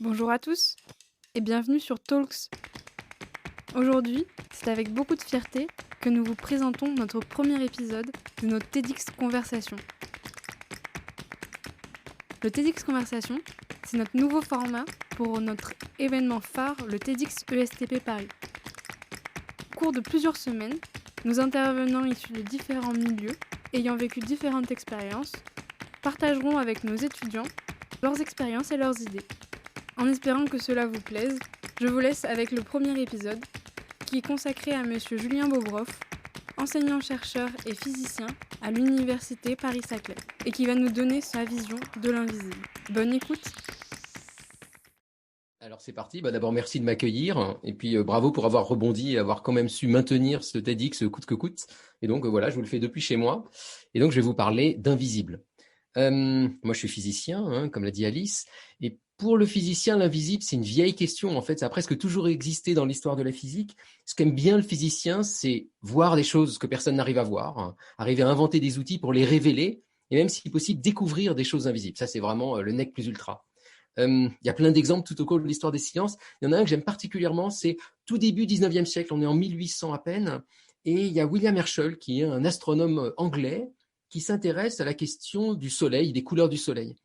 Bonjour à tous et bienvenue sur Talks. Aujourd'hui, c'est avec beaucoup de fierté que nous vous présentons notre premier épisode de notre TEDx Conversation. Le TEDx Conversation, c'est notre nouveau format pour notre événement phare, le TEDx ESTP Paris. Au cours de plusieurs semaines, nos intervenants issus de différents milieux, ayant vécu différentes expériences, partageront avec nos étudiants leurs expériences et leurs idées. En espérant que cela vous plaise, je vous laisse avec le premier épisode, qui est consacré à Monsieur Julien Bobroff, enseignant-chercheur et physicien à l'Université Paris-Saclay, et qui va nous donner sa vision de l'invisible. Bonne écoute. Alors c'est parti, d'abord merci de m'accueillir, et puis bravo pour avoir rebondi et avoir quand même su maintenir ce TEDx coûte que coûte. Et donc voilà, je vous le fais depuis chez moi, et donc je vais vous parler d'invisible. Moi je suis physicien, comme l'a dit Alice, et pour le physicien, l'invisible, c'est une vieille question. En fait, ça a presque toujours existé dans l'histoire de la physique. Ce qu'aime bien le physicien, c'est voir des choses que personne n'arrive à voir, arriver à inventer des outils pour les révéler, et même si possible, découvrir des choses invisibles. Ça, c'est vraiment le nec plus ultra. Il y a plein d'exemples tout au cours de l'histoire des sciences. Il y en a un que j'aime particulièrement, c'est tout début 19e siècle, on est en 1800 à peine, et il y a William Herschel, qui est un astronome anglais, qui s'intéresse à la question du soleil, des couleurs du soleil.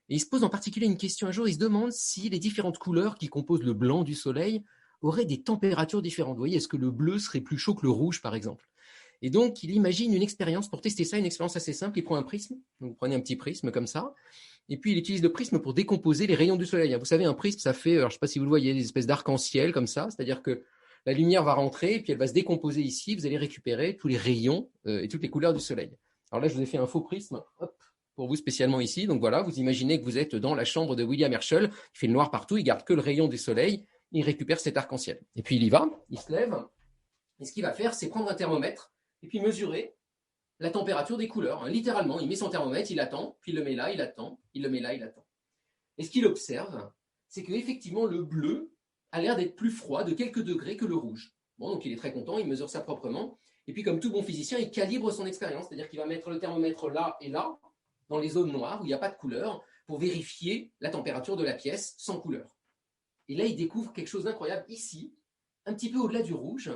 Et il se pose en particulier une question un jour, il se demande si les différentes couleurs qui composent le blanc du soleil auraient des températures différentes. Vous voyez, est-ce que le bleu serait plus chaud que le rouge, par exemple? Et donc, il imagine une expérience pour tester ça, une expérience assez simple. Il prend un prisme, donc vous prenez un petit prisme comme ça, et puis il utilise le prisme pour décomposer les rayons du soleil. Vous savez, un prisme, ça fait, alors, je ne sais pas si vous le voyez, des espèces d'arc-en-ciel comme ça, c'est-à-dire que la lumière va rentrer, et puis elle va se décomposer ici, vous allez récupérer tous les rayons et toutes les couleurs du soleil. Alors là, je vous ai fait un faux prisme, hop, pour vous spécialement ici. Donc voilà, vous imaginez que vous êtes dans la chambre de William Herschel, il fait le noir partout, il garde que le rayon du soleil, il récupère cet arc-en-ciel. Et puis il y va, il se lève, et ce qu'il va faire, c'est prendre un thermomètre, et puis mesurer la température des couleurs. Littéralement, il met son thermomètre, il attend, puis il le met là, il attend, il le met là, il attend. Et ce qu'il observe, c'est qu'effectivement, le bleu a l'air d'être plus froid de quelques degrés que le rouge. Bon, donc il est très content, il mesure ça proprement. Et puis, comme tout bon physicien, il calibre son expérience, c'est-à-dire qu'il va mettre le thermomètre là et là, dans les zones noires où il n'y a pas de couleur, pour vérifier la température de la pièce sans couleur. Et là, il découvre quelque chose d'incroyable ici, un petit peu au-delà du rouge.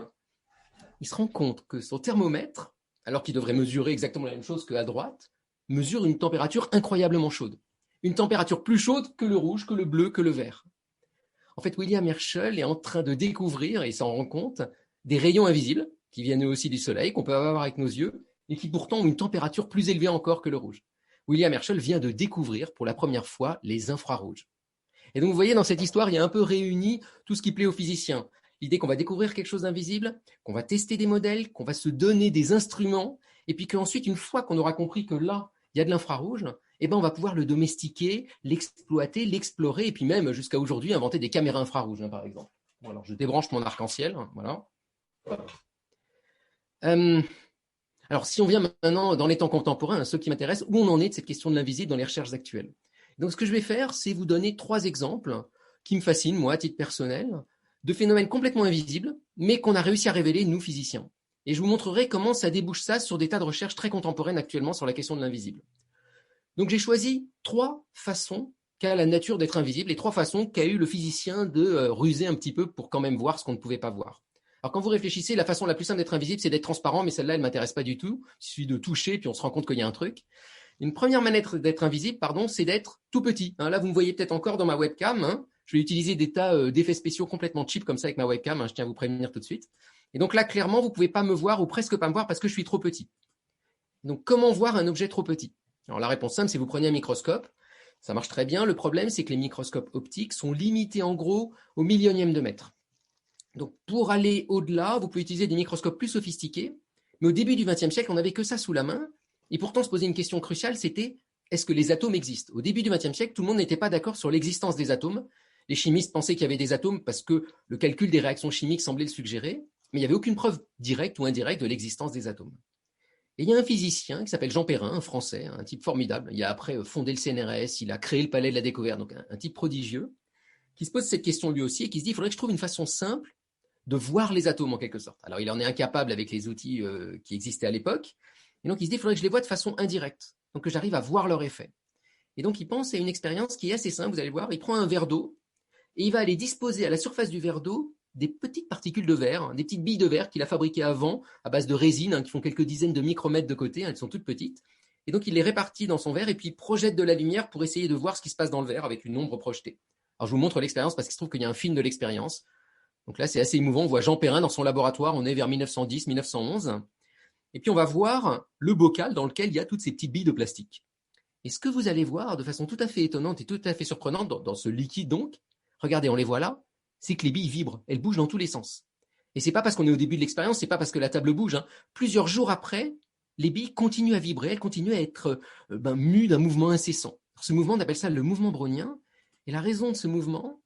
Il se rend compte que son thermomètre, alors qu'il devrait mesurer exactement la même chose qu'à droite, mesure une température incroyablement chaude. Une température plus chaude que le rouge, que le bleu, que le vert. En fait, William Herschel est en train de découvrir, et il s'en rend compte, des rayons invisibles, qui viennent eux aussi du soleil, qu'on peut avoir avec nos yeux, et qui pourtant ont une température plus élevée encore que le rouge. William Herschel vient de découvrir pour la première fois les infrarouges. Et donc vous voyez, dans cette histoire, il y a un peu réuni tout ce qui plaît aux physiciens. L'idée qu'on va découvrir quelque chose d'invisible, qu'on va tester des modèles, qu'on va se donner des instruments, et puis qu'ensuite, une fois qu'on aura compris que là, il y a de l'infrarouge, on va pouvoir le domestiquer, l'exploiter, l'explorer, et puis même, jusqu'à aujourd'hui, inventer des caméras infrarouges, par exemple. Bon, alors, je débranche mon arc-en-ciel, voilà. Alors, si on vient maintenant dans les temps contemporains, ceux qui m'intéressent, où on en est de cette question de l'invisible dans les recherches actuelles. Donc, ce que je vais faire, c'est vous donner 3 exemples qui me fascinent, moi, à titre personnel, de phénomènes complètement invisibles, mais qu'on a réussi à révéler, nous, physiciens. Et je vous montrerai comment ça débouche ça sur des tas de recherches très contemporaines actuellement sur la question de l'invisible. Donc, j'ai choisi 3 façons qu'a la nature d'être invisible et 3 façons qu'a eu le physicien de ruser un petit peu pour quand même voir ce qu'on ne pouvait pas voir. Alors, quand vous réfléchissez, la façon la plus simple d'être invisible, c'est d'être transparent, mais celle-là, elle ne m'intéresse pas du tout. Il suffit de toucher, puis on se rend compte qu'il y a un truc. Une première manière d'être invisible, c'est d'être tout petit. Là, vous me voyez peut-être encore dans ma webcam. Je vais utiliser des tas d'effets spéciaux complètement cheap comme ça avec ma webcam. Je tiens à vous prévenir tout de suite. Et donc là, clairement, vous ne pouvez pas me voir ou presque pas me voir parce que je suis trop petit. Donc, comment voir un objet trop petit? Alors, la réponse simple, c'est vous prenez un microscope. Ça marche très bien. Le problème, c'est que les microscopes optiques sont limités en gros au millionième de mètre. Donc, pour aller au-delà, vous pouvez utiliser des microscopes plus sophistiqués. Mais au début du XXe siècle, on n'avait que ça sous la main. Et pourtant, se poser une question cruciale, c'était est-ce que les atomes existent? Au début du XXe siècle, tout le monde n'était pas d'accord sur l'existence des atomes. Les chimistes pensaient qu'il y avait des atomes parce que le calcul des réactions chimiques semblait le suggérer, mais il n'y avait aucune preuve directe ou indirecte de l'existence des atomes. Et il y a un physicien qui s'appelle Jean Perrin, un Français, un type formidable. Il a après fondé le CNRS, il a créé le Palais de la Découverte, donc un type prodigieux, qui se pose cette question lui aussi et qui se dit il faudrait que je trouve une façon simple de voir les atomes en quelque sorte. Alors il en est incapable avec les outils qui existaient à l'époque, et donc il se dit il faudrait que je les vois de façon indirecte, donc que j'arrive à voir leur effet. Et donc il pense à une expérience qui est assez simple, vous allez voir, il prend un verre d'eau, et il va aller disposer à la surface du verre d'eau des petites particules de verre, hein, des petites billes de verre qu'il a fabriquées avant à base de résine, hein, qui font quelques dizaines de micromètres de côté, hein, elles sont toutes petites. Et donc il les répartit dans son verre et puis il projette de la lumière pour essayer de voir ce qui se passe dans le verre avec une ombre projetée. Alors je vous montre l'expérience parce qu'il se trouve qu'il y a un film de l'expérience. Donc là c'est assez émouvant, on voit Jean Perrin dans son laboratoire, on est vers 1910-1911. Et puis on va voir le bocal dans lequel il y a toutes ces petites billes de plastique. Et ce que vous allez voir de façon tout à fait étonnante et tout à fait surprenante dans ce liquide donc, regardez, on les voit là, c'est que les billes vibrent, elles bougent dans tous les sens. Et c'est pas parce qu'on est au début de l'expérience, c'est pas parce que la table bouge, hein. Plusieurs jours après, les billes continuent à vibrer, elles continuent à être mues d'un mouvement incessant. Ce mouvement, on appelle ça le mouvement brownien. Et la raison de ce mouvement,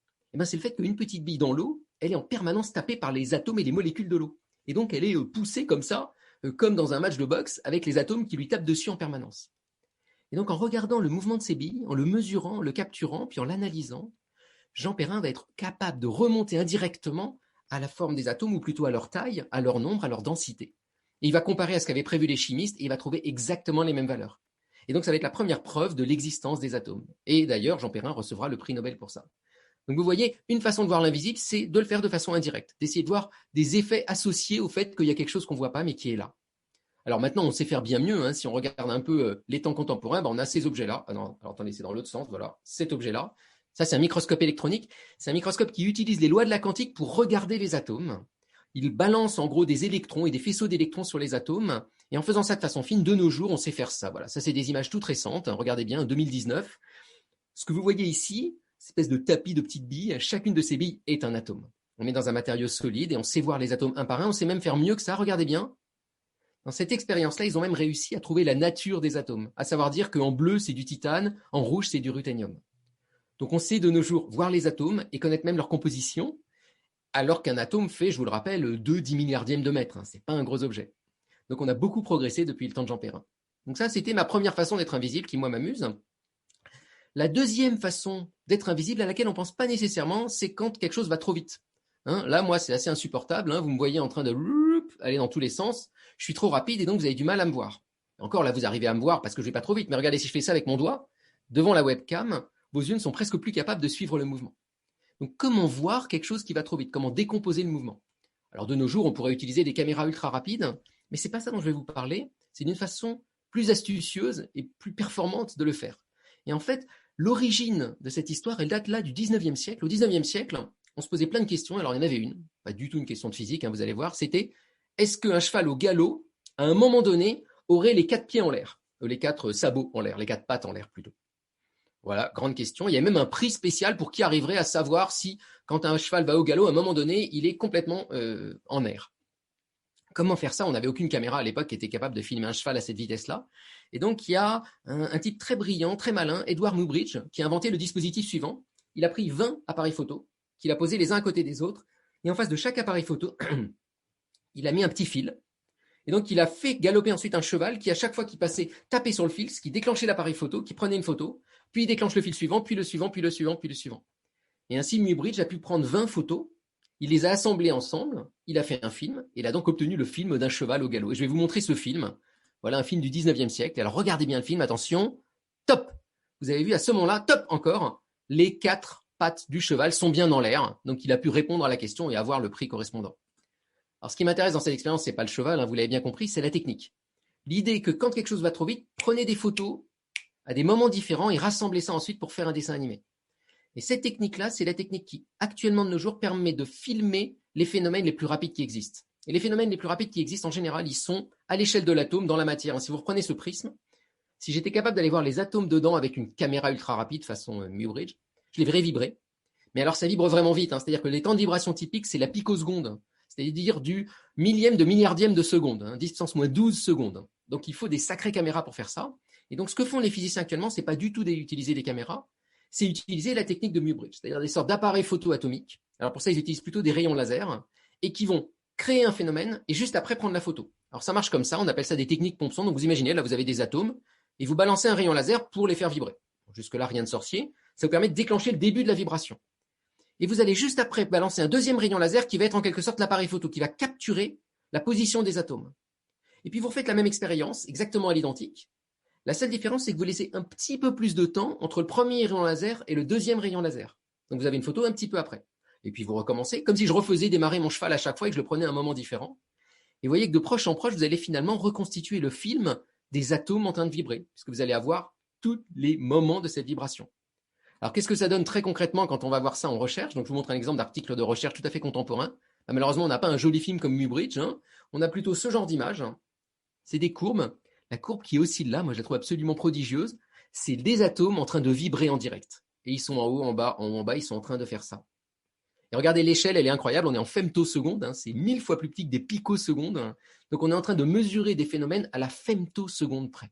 c'est le fait qu'une petite bille dans l'eau, elle est en permanence tapée par les atomes et les molécules de l'eau. Et donc, elle est poussée comme ça, comme dans un match de boxe, avec les atomes qui lui tapent dessus en permanence. Et donc, en regardant le mouvement de ces billes, en le mesurant, en le capturant, puis en l'analysant, Jean Perrin va être capable de remonter indirectement à la forme des atomes, ou plutôt à leur taille, à leur nombre, à leur densité. Et il va comparer à ce qu'avaient prévu les chimistes, et il va trouver exactement les mêmes valeurs. Et donc, ça va être la première preuve de l'existence des atomes. Et d'ailleurs, Jean Perrin recevra le prix Nobel pour ça. Donc vous voyez, une façon de voir l'invisible, c'est de le faire de façon indirecte, d'essayer de voir des effets associés au fait qu'il y a quelque chose qu'on ne voit pas, mais qui est là. Alors maintenant, on sait faire bien mieux, hein. Si on regarde un peu les temps contemporains, on a ces objets-là. Ah non, alors attendez, c'est dans l'autre sens, voilà, cet objet-là. Ça, c'est un microscope électronique. C'est un microscope qui utilise les lois de la quantique pour regarder les atomes. Il balance en gros des électrons et des faisceaux d'électrons sur les atomes. Et en faisant ça de façon fine, de nos jours, on sait faire ça. Voilà, ça, c'est des images toutes récentes. Regardez bien, 2019. Ce que vous voyez ici, cette espèce de tapis de petites billes, chacune de ces billes est un atome. On est dans un matériau solide et on sait voir les atomes un par un. On sait même faire mieux que ça. Regardez bien. Dans cette expérience-là, ils ont même réussi à trouver la nature des atomes, à savoir dire qu'en bleu, c'est du titane, en rouge, c'est du ruthénium. Donc on sait de nos jours voir les atomes et connaître même leur composition, alors qu'un atome fait, je vous le rappelle, 2 10 milliardièmes de mètre. C'est pas un gros objet. Donc on a beaucoup progressé depuis le temps de Jean Perrin. Donc ça, c'était ma première façon d'être invisible qui, moi, m'amuse. La deuxième façon d'être invisible, à laquelle on ne pense pas nécessairement, c'est quand quelque chose va trop vite. Là, moi, c'est assez insupportable. Vous me voyez en train de aller dans tous les sens. Je suis trop rapide et donc vous avez du mal à me voir. Encore là, vous arrivez à me voir parce que je vais pas trop vite. Mais regardez, si je fais ça avec mon doigt, devant la webcam, vos yeux ne sont presque plus capables de suivre le mouvement. Donc comment voir quelque chose qui va trop vite? Comment décomposer le mouvement? Alors de nos jours, on pourrait utiliser des caméras ultra rapides, mais c'est pas ça dont je vais vous parler. C'est d'une façon plus astucieuse et plus performante de le faire. Et en fait, l'origine de cette histoire, elle date là du 19e siècle. Au 19e siècle, on se posait plein de questions. Alors il y en avait une, pas du tout une question de physique, vous allez voir, c'était est-ce qu'un cheval au galop, à un moment donné, aurait les 4 pieds en l'air, les 4 sabots en l'air, les 4 pattes en l'air plutôt? Voilà, grande question. Il y a même un prix spécial pour qui arriverait à savoir si, quand un cheval va au galop, à un moment donné, il est complètement en air. Comment faire ça? On n'avait aucune caméra à l'époque qui était capable de filmer un cheval à cette vitesse-là. Et donc, il y a un type très brillant, très malin, Edward Muybridge, qui a inventé le dispositif suivant. Il a pris 20 appareils photo, qu'il a posés les uns à côté des autres, et en face de chaque appareil photo, il a mis un petit fil. Et donc, il a fait galoper ensuite un cheval qui, à chaque fois qu'il passait, tapait sur le fil, ce qui déclenchait l'appareil photo, qui prenait une photo, puis il déclenche le fil suivant, puis le suivant, puis le suivant, puis le suivant. Et ainsi, Muybridge a pu prendre 20 photos, il les a assemblées ensemble, il a fait un film, et il a donc obtenu le film d'un cheval au galop. Et je vais vous montrer ce film. Voilà un film du 19e siècle. Alors regardez bien le film, attention, top! Vous avez vu à ce moment-là, top encore, les 4 pattes du cheval sont bien dans l'air, donc il a pu répondre à la question et avoir le prix correspondant. Alors ce qui m'intéresse dans cette expérience, c'est pas le cheval, vous l'avez bien compris, c'est la technique. L'idée est que quand quelque chose va trop vite, prenez des photos à des moments différents et rassemblez ça ensuite pour faire un dessin animé. Et cette technique-là, c'est la technique qui, actuellement de nos jours, permet de filmer les phénomènes les plus rapides qui existent. Et les phénomènes les plus rapides qui existent, en général, ils sont à l'échelle de l'atome, dans la matière. Si vous reprenez ce prisme, si j'étais capable d'aller voir les atomes dedans avec une caméra ultra rapide, façon Muybridge, je les verrais vibrer. Mais alors, ça vibre vraiment vite. C'est-à-dire que les temps de vibration typiques, c'est la picoseconde. C'est-à-dire du millième de milliardième de seconde, 10 puissance moins 12 secondes. Donc, il faut des sacrées caméras pour faire ça. Et donc, ce que font les physiciens actuellement, c'est pas du tout d'utiliser des caméras, c'est utiliser la technique de Muybridge, c'est-à-dire des sortes d'appareils photo atomiques. Alors pour ça, ils utilisent plutôt des rayons laser et qui vont créer un phénomène et juste après prendre la photo. Alors ça marche comme ça, on appelle ça des techniques pompe-son. Donc vous imaginez, là vous avez des atomes et vous balancez un rayon laser pour les faire vibrer. Jusque-là, rien de sorcier. Ça vous permet de déclencher le début de la vibration. Et vous allez juste après balancer un deuxième rayon laser qui va être en quelque sorte l'appareil photo, qui va capturer la position des atomes. Et puis vous refaites la même expérience, exactement à l'identique. La seule différence, c'est que vous laissez un petit peu plus de temps entre le premier rayon laser et le deuxième rayon laser. Donc vous avez une photo un petit peu après. Et puis vous recommencez, comme si je refaisais démarrer mon cheval à chaque fois et que je le prenais à un moment différent. Et vous voyez que de proche en proche, vous allez finalement reconstituer le film des atomes en train de vibrer, puisque vous allez avoir tous les moments de cette vibration. Alors qu'est-ce que ça donne très concrètement quand on va voir ça en recherche? Donc je vous montre un exemple d'article de recherche tout à fait contemporain. Malheureusement, on n'a pas un joli film comme Muybridge, hein. On a plutôt ce genre d'image. C'est des courbes. La courbe qui oscille là, moi je la trouve absolument prodigieuse. C'est des atomes en train de vibrer en direct. Et ils sont en haut, en bas, en haut, en bas, ils sont en train de faire ça. Et regardez l'échelle, elle est incroyable, on est en femtoseconde, hein, c'est 1000 fois plus petit que des picosecondes. Hein. Donc on est en train de mesurer des phénomènes à la femtoseconde près.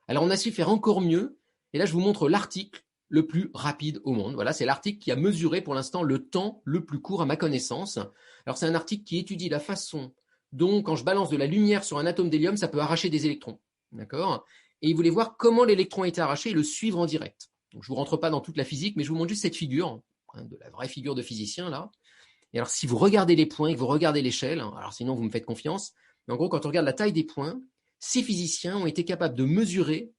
Alors on a su faire encore mieux, et là je vous montre l'article le plus rapide au monde. Voilà, c'est l'article qui a mesuré pour l'instant le temps le plus court à ma connaissance. Alors c'est un article qui étudie la façon dont quand je balance de la lumière sur un atome d'hélium, ça peut arracher des électrons. D'accord? Et il voulait voir comment l'électron a été arraché et le suivre en direct. Donc je ne vous rentre pas dans toute la physique, mais je vous montre juste cette figure, hein, de la vraie figure de physicien là. Et alors si vous regardez les points et que vous regardez l'échelle, alors sinon vous me faites confiance, mais en gros quand on regarde la taille des points, ces physiciens ont été capables de mesurer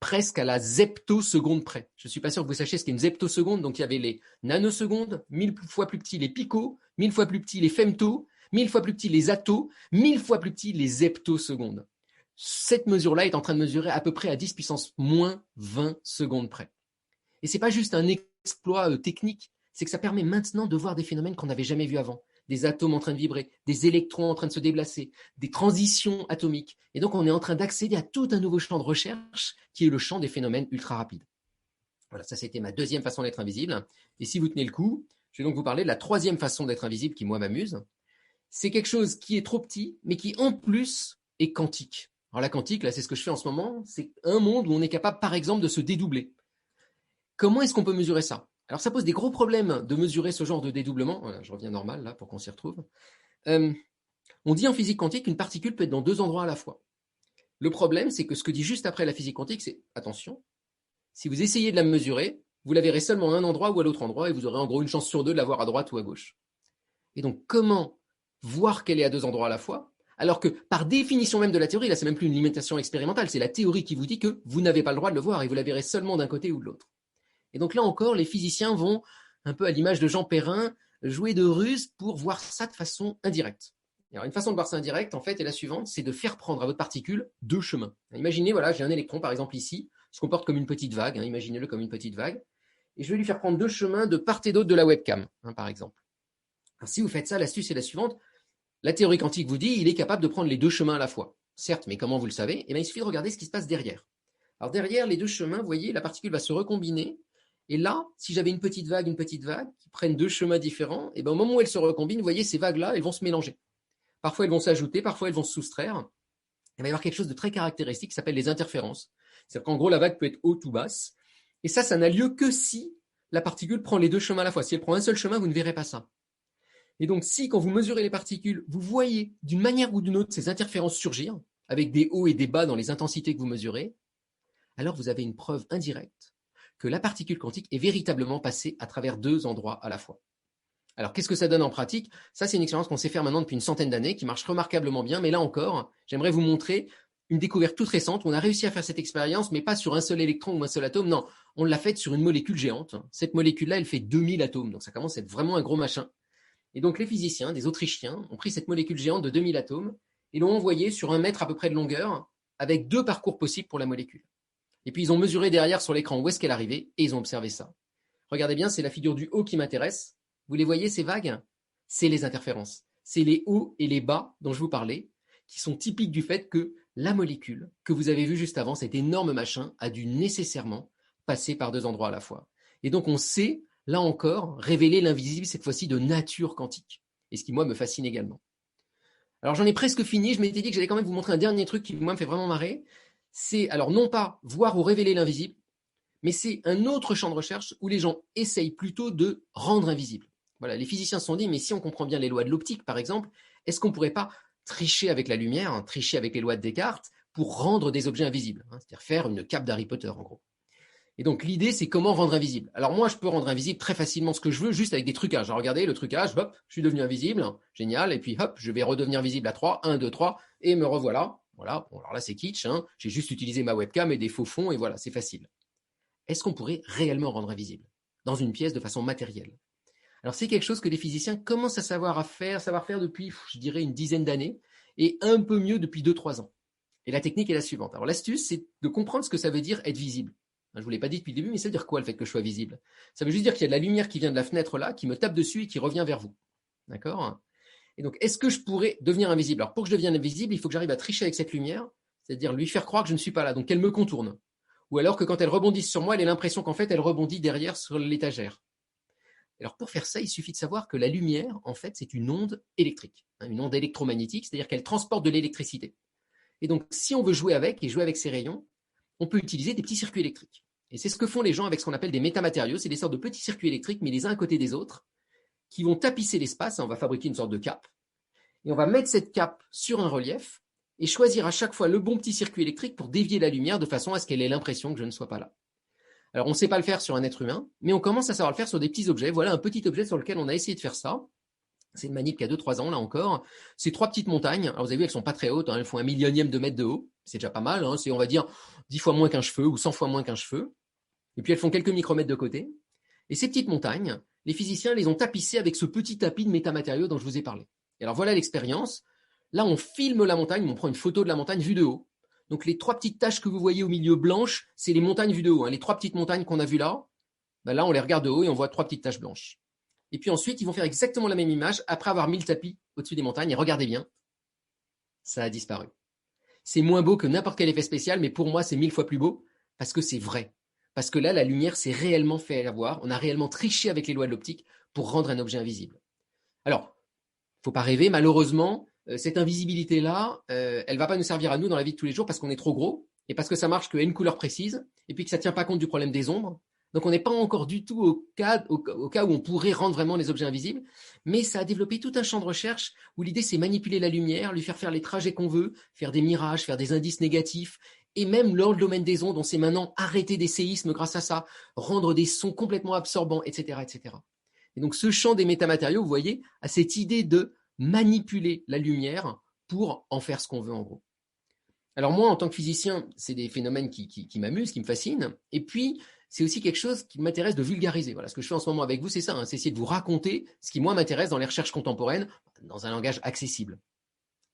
presque à la zeptoseconde près. Je ne suis pas sûr que vous sachiez ce qu'est une zeptoseconde, donc il y avait les nanosecondes, 1000 fois plus petits les picos, 1000 fois plus petits les femtos, 1000 fois plus petits les attos, 1000 fois plus petits les zeptosecondes. Cette mesure-là est en train de mesurer à peu près à 10 puissance moins 20 secondes près. Et ce n'est pas juste un exploit technique, c'est que ça permet maintenant de voir des phénomènes qu'on n'avait jamais vus avant. Des atomes en train de vibrer, des électrons en train de se déplacer, des transitions atomiques. Et donc, on est en train d'accéder à tout un nouveau champ de recherche qui est le champ des phénomènes ultra rapides. Voilà, ça c'était ma deuxième façon d'être invisible. Et si vous tenez le coup, je vais donc vous parler de la troisième façon d'être invisible qui, moi, m'amuse. C'est quelque chose qui est trop petit, mais qui, en plus, est quantique. Alors, la quantique, là, c'est ce que je fais en ce moment. C'est un monde où on est capable, par exemple, de se dédoubler. Comment est-ce qu'on peut mesurer ça? Alors, ça pose des gros problèmes de mesurer ce genre de dédoublement. Voilà, je reviens normal, là, pour qu'on s'y retrouve. On dit en physique quantique qu'une particule peut être dans deux endroits à la fois. Le problème, c'est que ce que dit juste après la physique quantique, c'est attention, si vous essayez de la mesurer, vous la verrez seulement à un endroit ou à l'autre endroit et vous aurez en gros une chance sur deux de la voir à droite ou à gauche. Et donc, comment voir qu'elle est à deux endroits à la fois, alors que par définition même de la théorie, là c'est même plus une limitation expérimentale, c'est la théorie qui vous dit que vous n'avez pas le droit de le voir et vous la verrez seulement d'un côté ou de l'autre. Et donc là encore, les physiciens vont, un peu à l'image de Jean Perrin, jouer de ruse pour voir ça de façon indirecte. Alors une façon de voir ça indirecte, en fait, est la suivante, c'est de faire prendre à votre particule deux chemins. Imaginez, voilà, j'ai un électron, par exemple ici, il se comporte comme une petite vague, hein, imaginez-le comme une petite vague, et je vais lui faire prendre deux chemins de part et d'autre de la webcam, hein, par exemple. Alors si vous faites ça, l'astuce est la suivante, la théorie quantique vous dit, il est capable de prendre les deux chemins à la fois. Certes, mais comment vous le savez? Eh bien, il suffit de regarder ce qui se passe derrière. Alors derrière les deux chemins, vous voyez, la particule va se recombiner, et là, si j'avais une petite vague, qui prennent deux chemins différents, et bien au moment où elles se recombinent, vous voyez, ces vagues-là, elles vont se mélanger. Parfois, elles vont s'ajouter, parfois, elles vont se soustraire. Il va y avoir quelque chose de très caractéristique qui s'appelle les interférences. C'est-à-dire qu'en gros, la vague peut être haute ou basse. Et ça n'a lieu que si la particule prend les deux chemins à la fois. Si elle prend un seul chemin, vous ne verrez pas ça. Et donc, si, quand vous mesurez les particules, vous voyez d'une manière ou d'une autre ces interférences surgir, avec des hauts et des bas dans les intensités que vous mesurez, alors vous avez une preuve indirecte que la particule quantique est véritablement passée à travers deux endroits à la fois. Alors, qu'est-ce que ça donne en pratique? Ça, c'est une expérience qu'on sait faire maintenant depuis une centaine d'années, qui marche remarquablement bien. Mais là encore, j'aimerais vous montrer une découverte toute récente où on a réussi à faire cette expérience, mais pas sur un seul électron ou un seul atome. Non, on l'a faite sur une molécule géante. Cette molécule-là, elle fait 2000 atomes. Donc, ça commence à être vraiment un gros machin. Et donc, les physiciens, des Autrichiens, ont pris cette molécule géante de 2000 atomes et l'ont envoyée sur 1 mètre à peu près de longueur, avec deux parcours possibles pour la molécule. Et puis, ils ont mesuré derrière sur l'écran où est-ce qu'elle arrivait et ils ont observé ça. Regardez bien, c'est la figure du haut qui m'intéresse. Vous les voyez, ces vagues? C'est les interférences. C'est les hauts et les bas dont je vous parlais, qui sont typiques du fait que la molécule que vous avez vue juste avant, cet énorme machin, a dû nécessairement passer par deux endroits à la fois. Et donc on sait, là encore, révéler l'invisible, cette fois-ci de nature quantique. Et ce qui, moi, me fascine également. Alors j'en ai presque fini, je m'étais dit que j'allais quand même vous montrer un dernier truc qui, moi, me fait vraiment marrer. C'est, alors non pas voir ou révéler l'invisible, mais c'est un autre champ de recherche où les gens essayent plutôt de rendre invisible. Voilà, les physiciens se sont dit, mais si on comprend bien les lois de l'optique, par exemple, est-ce qu'on ne pourrait pas tricher avec la lumière, hein, tricher avec les lois de Descartes, pour rendre des objets invisibles, hein, c'est-à-dire faire une cape d'Harry Potter, en gros. Et donc, l'idée, c'est comment rendre invisible. Alors moi, je peux rendre invisible très facilement ce que je veux, juste avec des trucages. Alors, regardez, le trucage, hop, je suis devenu invisible, génial, et puis hop, je vais redevenir visible à 3, 1, 2, 3, et me revoilà. Voilà, bon, alors là, c'est kitsch, hein, j'ai juste utilisé ma webcam et des faux fonds, et voilà, c'est facile. Est-ce qu'on pourrait réellement rendre invisible? dans une pièce de façon matérielle. Alors c'est quelque chose que les physiciens commencent à savoir faire depuis, je dirais, une dizaine d'années, et un peu mieux depuis 2-3 ans. Et la technique est la suivante. Alors l'astuce, c'est de comprendre ce que ça veut dire être visible. Je ne vous l'ai pas dit depuis le début, mais ça veut dire quoi le fait que je sois visible? Ça veut juste dire qu'il y a de la lumière qui vient de la fenêtre là, qui me tape dessus et qui revient vers vous. D'accord? Et donc, est-ce que je pourrais devenir invisible? Alors pour que je devienne invisible, il faut que j'arrive à tricher avec cette lumière, c'est-à-dire lui faire croire que je ne suis pas là, donc qu'elle me contourne. Ou alors que quand elle rebondisse sur moi, elle ait l'impression qu'en fait, elle rebondit derrière sur l'étagère. Alors pour faire ça, il suffit de savoir que la lumière, en fait, c'est une onde électrique, une onde électromagnétique, c'est-à-dire qu'elle transporte de l'électricité. Et donc, si on veut jouer avec et jouer avec ces rayons, on peut utiliser des petits circuits électriques. Et c'est ce que font les gens avec ce qu'on appelle des métamatériaux, c'est des sortes de petits circuits électriques mis les uns à côté des autres, qui vont tapisser l'espace, on va fabriquer une sorte de cape, et on va mettre cette cape sur un relief, et choisir à chaque fois le bon petit circuit électrique pour dévier la lumière de façon à ce qu'elle ait l'impression que je ne sois pas là. Alors, on ne sait pas le faire sur un être humain, mais on commence à savoir le faire sur des petits objets. Voilà un petit objet sur lequel on a essayé de faire ça. C'est une manip qui a 2-3 ans, là encore. C'est 3 petites montagnes. Alors, vous avez vu, elles sont pas très hautes, elles font 1/1000e de mètre de haut. C'est déjà pas mal, c'est, on va dire, 10 fois moins qu'un cheveu ou 100 fois moins qu'un cheveu. Et puis, elles font quelques micromètres de côté. Et ces petites montagnes, les physiciens les ont tapissées avec ce petit tapis de métamatériaux dont je vous ai parlé. Et alors, voilà l'expérience. Là, on filme la montagne, on prend une photo de la montagne vue de haut. Donc les 3 petites taches que vous voyez au milieu blanches, c'est les montagnes vues de haut. Les 3 petites montagnes qu'on a vues là, là on les regarde de haut et on voit 3 petites taches blanches. Et puis ensuite, ils vont faire exactement la même image après avoir mis le tapis au-dessus des montagnes. Et regardez bien, ça a disparu. C'est moins beau que n'importe quel effet spécial, mais pour moi, c'est 1000 fois plus beau parce que c'est vrai. Parce que là, la lumière s'est réellement fait avoir. On a réellement triché avec les lois de l'optique pour rendre un objet invisible. Alors, faut pas rêver, malheureusement, cette invisibilité-là, elle ne va pas nous servir à nous dans la vie de tous les jours parce qu'on est trop gros et parce que ça marche qu'à une couleur précise et puis que ça ne tient pas compte du problème des ombres. Donc on n'est pas encore du tout au cas où on pourrait rendre vraiment les objets invisibles, mais ça a développé tout un champ de recherche où l'idée c'est manipuler la lumière, lui faire les trajets qu'on veut, faire des mirages, faire des indices négatifs, et même dans le domaine des ondes, on sait maintenant arrêter des séismes grâce à ça, rendre des sons complètement absorbants, etc., etc. Et donc ce champ des métamatériaux, vous voyez, a cette idée de manipuler la lumière pour en faire ce qu'on veut en gros. Alors moi, en tant que physicien, c'est des phénomènes qui m'amusent, qui me fascinent, et puis c'est aussi quelque chose qui m'intéresse de vulgariser. Voilà, ce que je fais en ce moment avec vous, c'est ça, c'est essayer de vous raconter ce qui moi m'intéresse dans les recherches contemporaines, dans un langage accessible.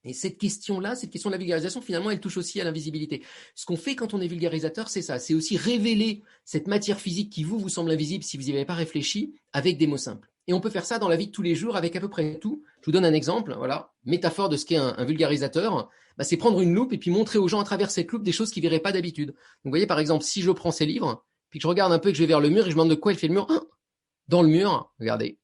Et cette question-là, cette question de la vulgarisation, finalement, elle touche aussi à l'invisibilité. Ce qu'on fait quand on est vulgarisateur, c'est ça, c'est aussi révéler cette matière physique qui vous semble invisible si vous n'y avez pas réfléchi, avec des mots simples. Et on peut faire ça dans la vie de tous les jours avec à peu près tout. Je vous donne un exemple, voilà, métaphore de ce qu'est un vulgarisateur, c'est prendre une loupe et puis montrer aux gens à travers cette loupe des choses qu'ils ne verraient pas d'habitude. Donc vous voyez, par exemple, si je prends ces livres, puis que je regarde un peu et que je vais vers le mur et je me demande de quoi il fait le mur, dans le mur, regardez,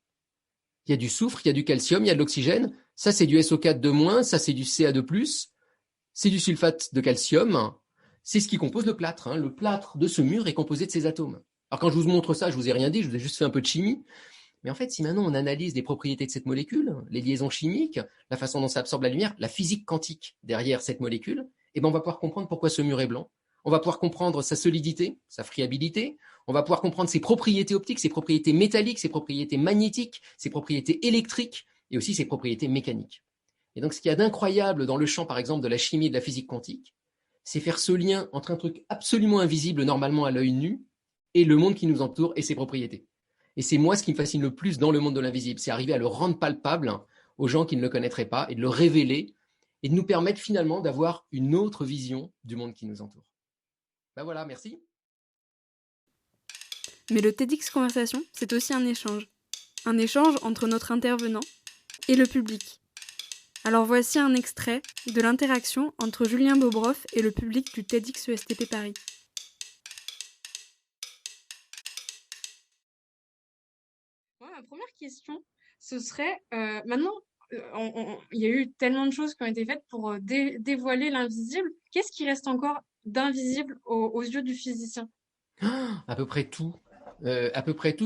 il y a du soufre, il y a du calcium, il y a de l'oxygène. Ça, c'est du SO4 ça, c'est du Ca2+, c'est du sulfate de calcium. C'est ce qui compose le plâtre. Le plâtre de ce mur est composé de ces atomes. Alors, quand je vous montre ça, je vous ai rien dit, je vous ai juste fait un peu de chimie. Mais en fait, si maintenant on analyse les propriétés de cette molécule, les liaisons chimiques, la façon dont ça absorbe la lumière, la physique quantique derrière cette molécule, on va pouvoir comprendre pourquoi ce mur est blanc. On va pouvoir comprendre sa solidité, sa friabilité. On va pouvoir comprendre ses propriétés optiques, ses propriétés métalliques, ses propriétés magnétiques, ses propriétés électriques et aussi ses propriétés mécaniques. Et donc, ce qu'il y a d'incroyable dans le champ, par exemple, de la chimie et de la physique quantique, c'est faire ce lien entre un truc absolument invisible normalement à l'œil nu et le monde qui nous entoure et ses propriétés. Et c'est moi ce qui me fascine le plus dans le monde de l'invisible, c'est arriver à le rendre palpable aux gens qui ne le connaîtraient pas et de le révéler et de nous permettre finalement d'avoir une autre vision du monde qui nous entoure. Voilà, merci. Mais le TEDx Conversation, c'est aussi un échange. Un échange entre notre intervenant et le public. Alors voici un extrait de l'interaction entre Julien Bobroff et le public du TEDx ESTP Paris. Ma première question, ce serait, maintenant, il y a eu tellement de choses qui ont été faites pour dévoiler l'invisible. Qu'est-ce qui reste encore d'invisible aux yeux du physicien? À peu près tout.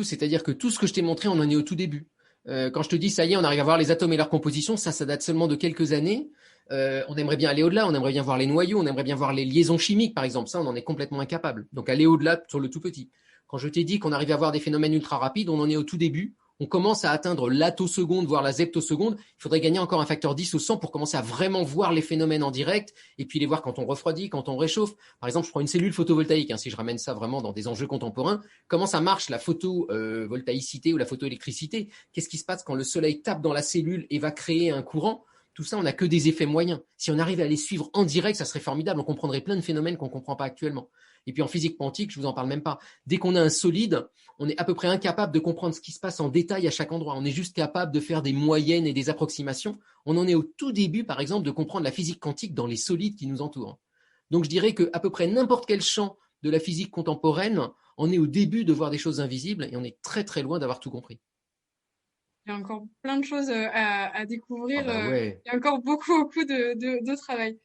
C'est-à-dire que tout ce que je t'ai montré, on en est au tout début. Quand je te dis, ça y est, on arrive à voir les atomes et leur composition, ça date seulement de quelques années. On aimerait bien aller au-delà, on aimerait bien voir les noyaux, on aimerait bien voir les liaisons chimiques, par exemple. Ça, on en est complètement incapable. Donc, aller au-delà sur le tout petit. Quand je t'ai dit qu'on arrivait à voir des phénomènes ultra rapides, on en est au tout début. on commence à atteindre l'attoseconde, voire la zeptoseconde, il faudrait gagner encore un facteur 10 au 100 pour commencer à vraiment voir les phénomènes en direct et puis les voir quand on refroidit, quand on réchauffe. Par exemple, je prends une cellule photovoltaïque, si je ramène ça vraiment dans des enjeux contemporains, comment ça marche la photovoltaïcité ou la photoélectricité? Qu'est-ce qui se passe quand le soleil tape dans la cellule et va créer un courant? Tout ça, on n'a que des effets moyens. Si on arrivait à les suivre en direct, ça serait formidable. On comprendrait plein de phénomènes qu'on ne comprend pas actuellement. Et puis en physique quantique, je vous en parle même pas. Dès qu'on a un solide, on est à peu près incapable de comprendre ce qui se passe en détail à chaque endroit. On est juste capable de faire des moyennes et des approximations. On en est au tout début, par exemple, de comprendre la physique quantique dans les solides qui nous entourent. Donc je dirais qu'à peu près n'importe quel champ de la physique contemporaine, on est au début de voir des choses invisibles et on est très très loin d'avoir tout compris. Il y a encore plein de choses à découvrir. Ah bah ouais. Il y a encore beaucoup de travail.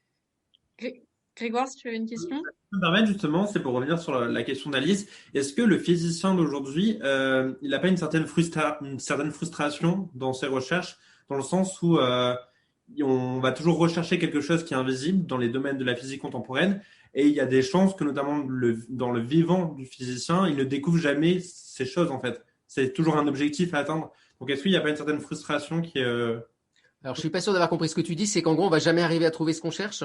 Grégoire, si tu avais une question? Me permettre justement, c'est pour revenir sur la question d'Alice. Est-ce que le physicien d'aujourd'hui, il n'a pas une certaine frustration dans ses recherches, dans le sens où on va toujours rechercher quelque chose qui est invisible dans les domaines de la physique contemporaine, et il y a des chances que notamment dans le vivant du physicien, il ne découvre jamais ces choses en fait. C'est toujours un objectif à atteindre. Donc est-ce qu'il n'y a pas une certaine frustration qui est... Alors je suis pas sûr d'avoir compris ce que tu dis, c'est qu'en gros on va jamais arriver à trouver ce qu'on cherche.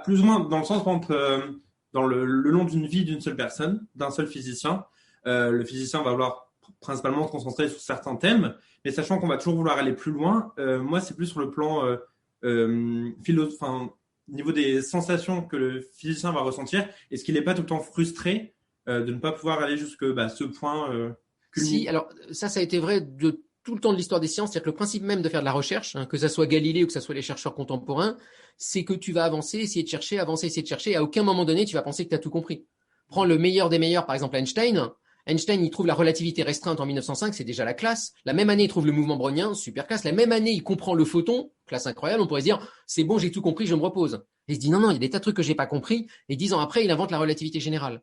Plus ou moins, dans le sens, par exemple, dans le long d'une vie d'une seule personne, d'un seul physicien, le physicien va vouloir principalement se concentrer sur certains thèmes, mais sachant qu'on va toujours vouloir aller plus loin, moi, c'est plus sur le plan niveau des sensations que le physicien va ressentir. Est-ce qu'il n'est pas tout le temps frustré de ne pas pouvoir aller jusque ce point Si, alors ça a été vrai de tout le temps de l'histoire des sciences, c'est-à-dire que le principe même de faire de la recherche, que ça soit Galilée ou que ça soit les chercheurs contemporains, c'est que tu vas avancer, essayer de chercher, avancer, essayer de chercher, et à aucun moment donné, tu vas penser que tu as tout compris. Prends le meilleur des meilleurs, par exemple Einstein. Einstein, il trouve la relativité restreinte en 1905, c'est déjà la classe. La même année, il trouve le mouvement brownien, super classe. La même année, il comprend le photon, classe incroyable. On pourrait se dire, c'est bon, j'ai tout compris, je me repose. Et il se dit, non, il y a des tas de trucs que j'ai pas compris. Et 10 ans après, il invente la relativité générale.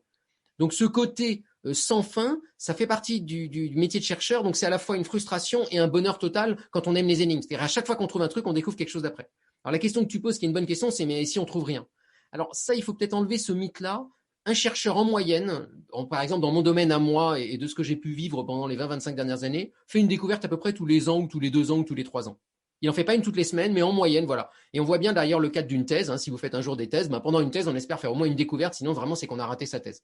Donc ce côté sans fin, ça fait partie du métier de chercheur, donc c'est à la fois une frustration et un bonheur total quand on aime les énigmes. C'est-à-dire à chaque fois qu'on trouve un truc, on découvre quelque chose d'après. Alors la question que tu poses, qui est une bonne question, c'est mais si on trouve rien? Alors ça, il faut peut-être enlever ce mythe-là. Un chercheur en moyenne, par exemple dans mon domaine à moi et de ce que j'ai pu vivre pendant les 20-25 dernières années, fait une découverte à peu près tous les ans ou tous les 2 ans ou tous les 3 ans. Il en fait pas une toutes les semaines, mais en moyenne, voilà. Et on voit bien derrière le cadre d'une thèse, si vous faites un jour des thèses, pendant une thèse, on espère faire au moins une découverte, sinon vraiment c'est qu'on a raté sa thèse.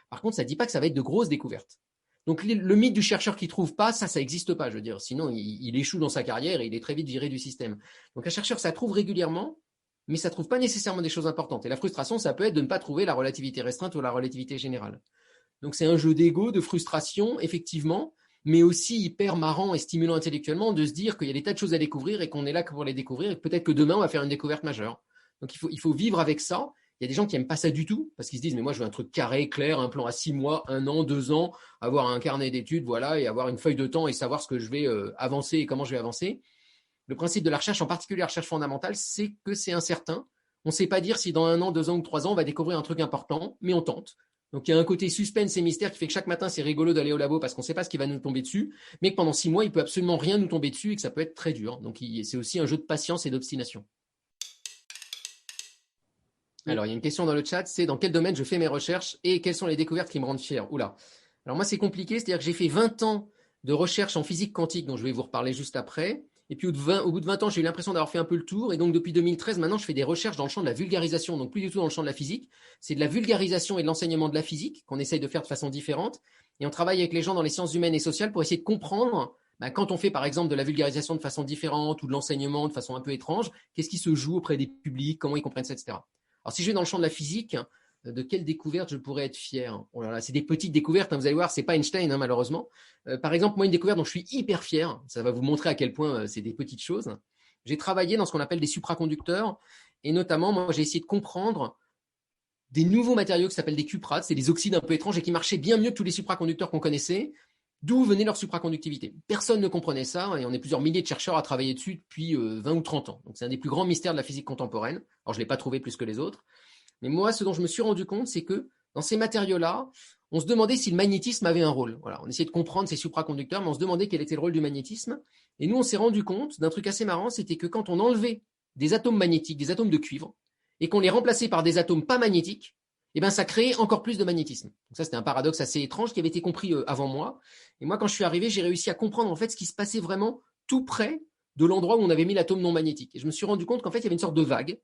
Par contre, ça ne dit pas que ça va être de grosses découvertes. Donc le mythe du chercheur qui ne trouve pas, ça n'existe pas, je veux dire. Sinon, il échoue dans sa carrière et il est très vite viré du système. Donc un chercheur, ça trouve régulièrement, mais ça ne trouve pas nécessairement des choses importantes. Et la frustration, ça peut être de ne pas trouver la relativité restreinte ou la relativité générale. Donc c'est un jeu d'ego, de frustration, effectivement, mais aussi hyper marrant et stimulant intellectuellement de se dire qu'il y a des tas de choses à découvrir et qu'on est là pour les découvrir et peut-être que demain, on va faire une découverte majeure. Donc il faut vivre avec ça. Il y a des gens qui n'aiment pas ça du tout, parce qu'ils se disent, mais moi, je veux un truc carré, clair, un plan à 6 mois, 1 an, 2 ans, avoir un carnet d'études, voilà, et avoir une feuille de temps et savoir ce que je vais avancer et comment je vais avancer. Le principe de la recherche, en particulier la recherche fondamentale, c'est que c'est incertain. On ne sait pas dire si dans 1 an, 2 ans ou 3 ans, on va découvrir un truc important, mais on tente. Donc, il y a un côté suspense et mystère qui fait que chaque matin, c'est rigolo d'aller au labo parce qu'on ne sait pas ce qui va nous tomber dessus, mais que pendant 6 mois, il peut absolument rien nous tomber dessus et que ça peut être très dur. Donc, c'est aussi un jeu de patience et d'obstination. Alors, il y a une question dans le chat, c'est dans quel domaine je fais mes recherches et quelles sont les découvertes qui me rendent fier? Oula. Alors moi, c'est compliqué, c'est-à-dire que j'ai fait 20 ans de recherche en physique quantique, dont je vais vous reparler juste après. Et puis au bout de 20 ans, j'ai eu l'impression d'avoir fait un peu le tour. Et donc depuis 2013, maintenant, je fais des recherches dans le champ de la vulgarisation, donc plus du tout dans le champ de la physique. C'est de la vulgarisation et de l'enseignement de la physique qu'on essaye de faire de façon différente. Et on travaille avec les gens dans les sciences humaines et sociales pour essayer de comprendre, quand on fait par exemple de la vulgarisation de façon différente ou de l'enseignement de façon un peu étrange, qu'est-ce qui se joue auprès des publics, comment ils comprennent ça, etc. Alors, si je vais dans le champ de la physique, de quelle découverte je pourrais être fier? Oh là là, c'est des petites découvertes, vous allez voir, c'est pas Einstein, malheureusement. Par exemple, moi, une découverte dont je suis hyper fier, ça va vous montrer à quel point c'est des petites choses. J'ai travaillé dans ce qu'on appelle des supraconducteurs, et notamment, moi, j'ai essayé de comprendre des nouveaux matériaux qui s'appellent des cuprates, c'est des oxydes un peu étranges et qui marchaient bien mieux que tous les supraconducteurs qu'on connaissait. D'où venait leur supraconductivité? Personne ne comprenait ça, et on est plusieurs milliers de chercheurs à travailler dessus depuis 20 ou 30 ans. Donc c'est un des plus grands mystères de la physique contemporaine. Alors je ne l'ai pas trouvé plus que les autres. Mais moi, ce dont je me suis rendu compte, c'est que dans ces matériaux-là, on se demandait si le magnétisme avait un rôle. Voilà, on essayait de comprendre ces supraconducteurs, mais on se demandait quel était le rôle du magnétisme. Et nous, on s'est rendu compte d'un truc assez marrant, c'était que quand on enlevait des atomes magnétiques, des atomes de cuivre, et qu'on les remplaçait par des atomes pas magnétiques, eh ben, ça créait encore plus de magnétisme. Donc ça, c'était un paradoxe assez étrange qui avait été compris avant moi. Et moi, quand je suis arrivé, j'ai réussi à comprendre en fait ce qui se passait vraiment tout près de l'endroit où on avait mis l'atome non magnétique. Et je me suis rendu compte qu'en fait, il y avait une sorte de vague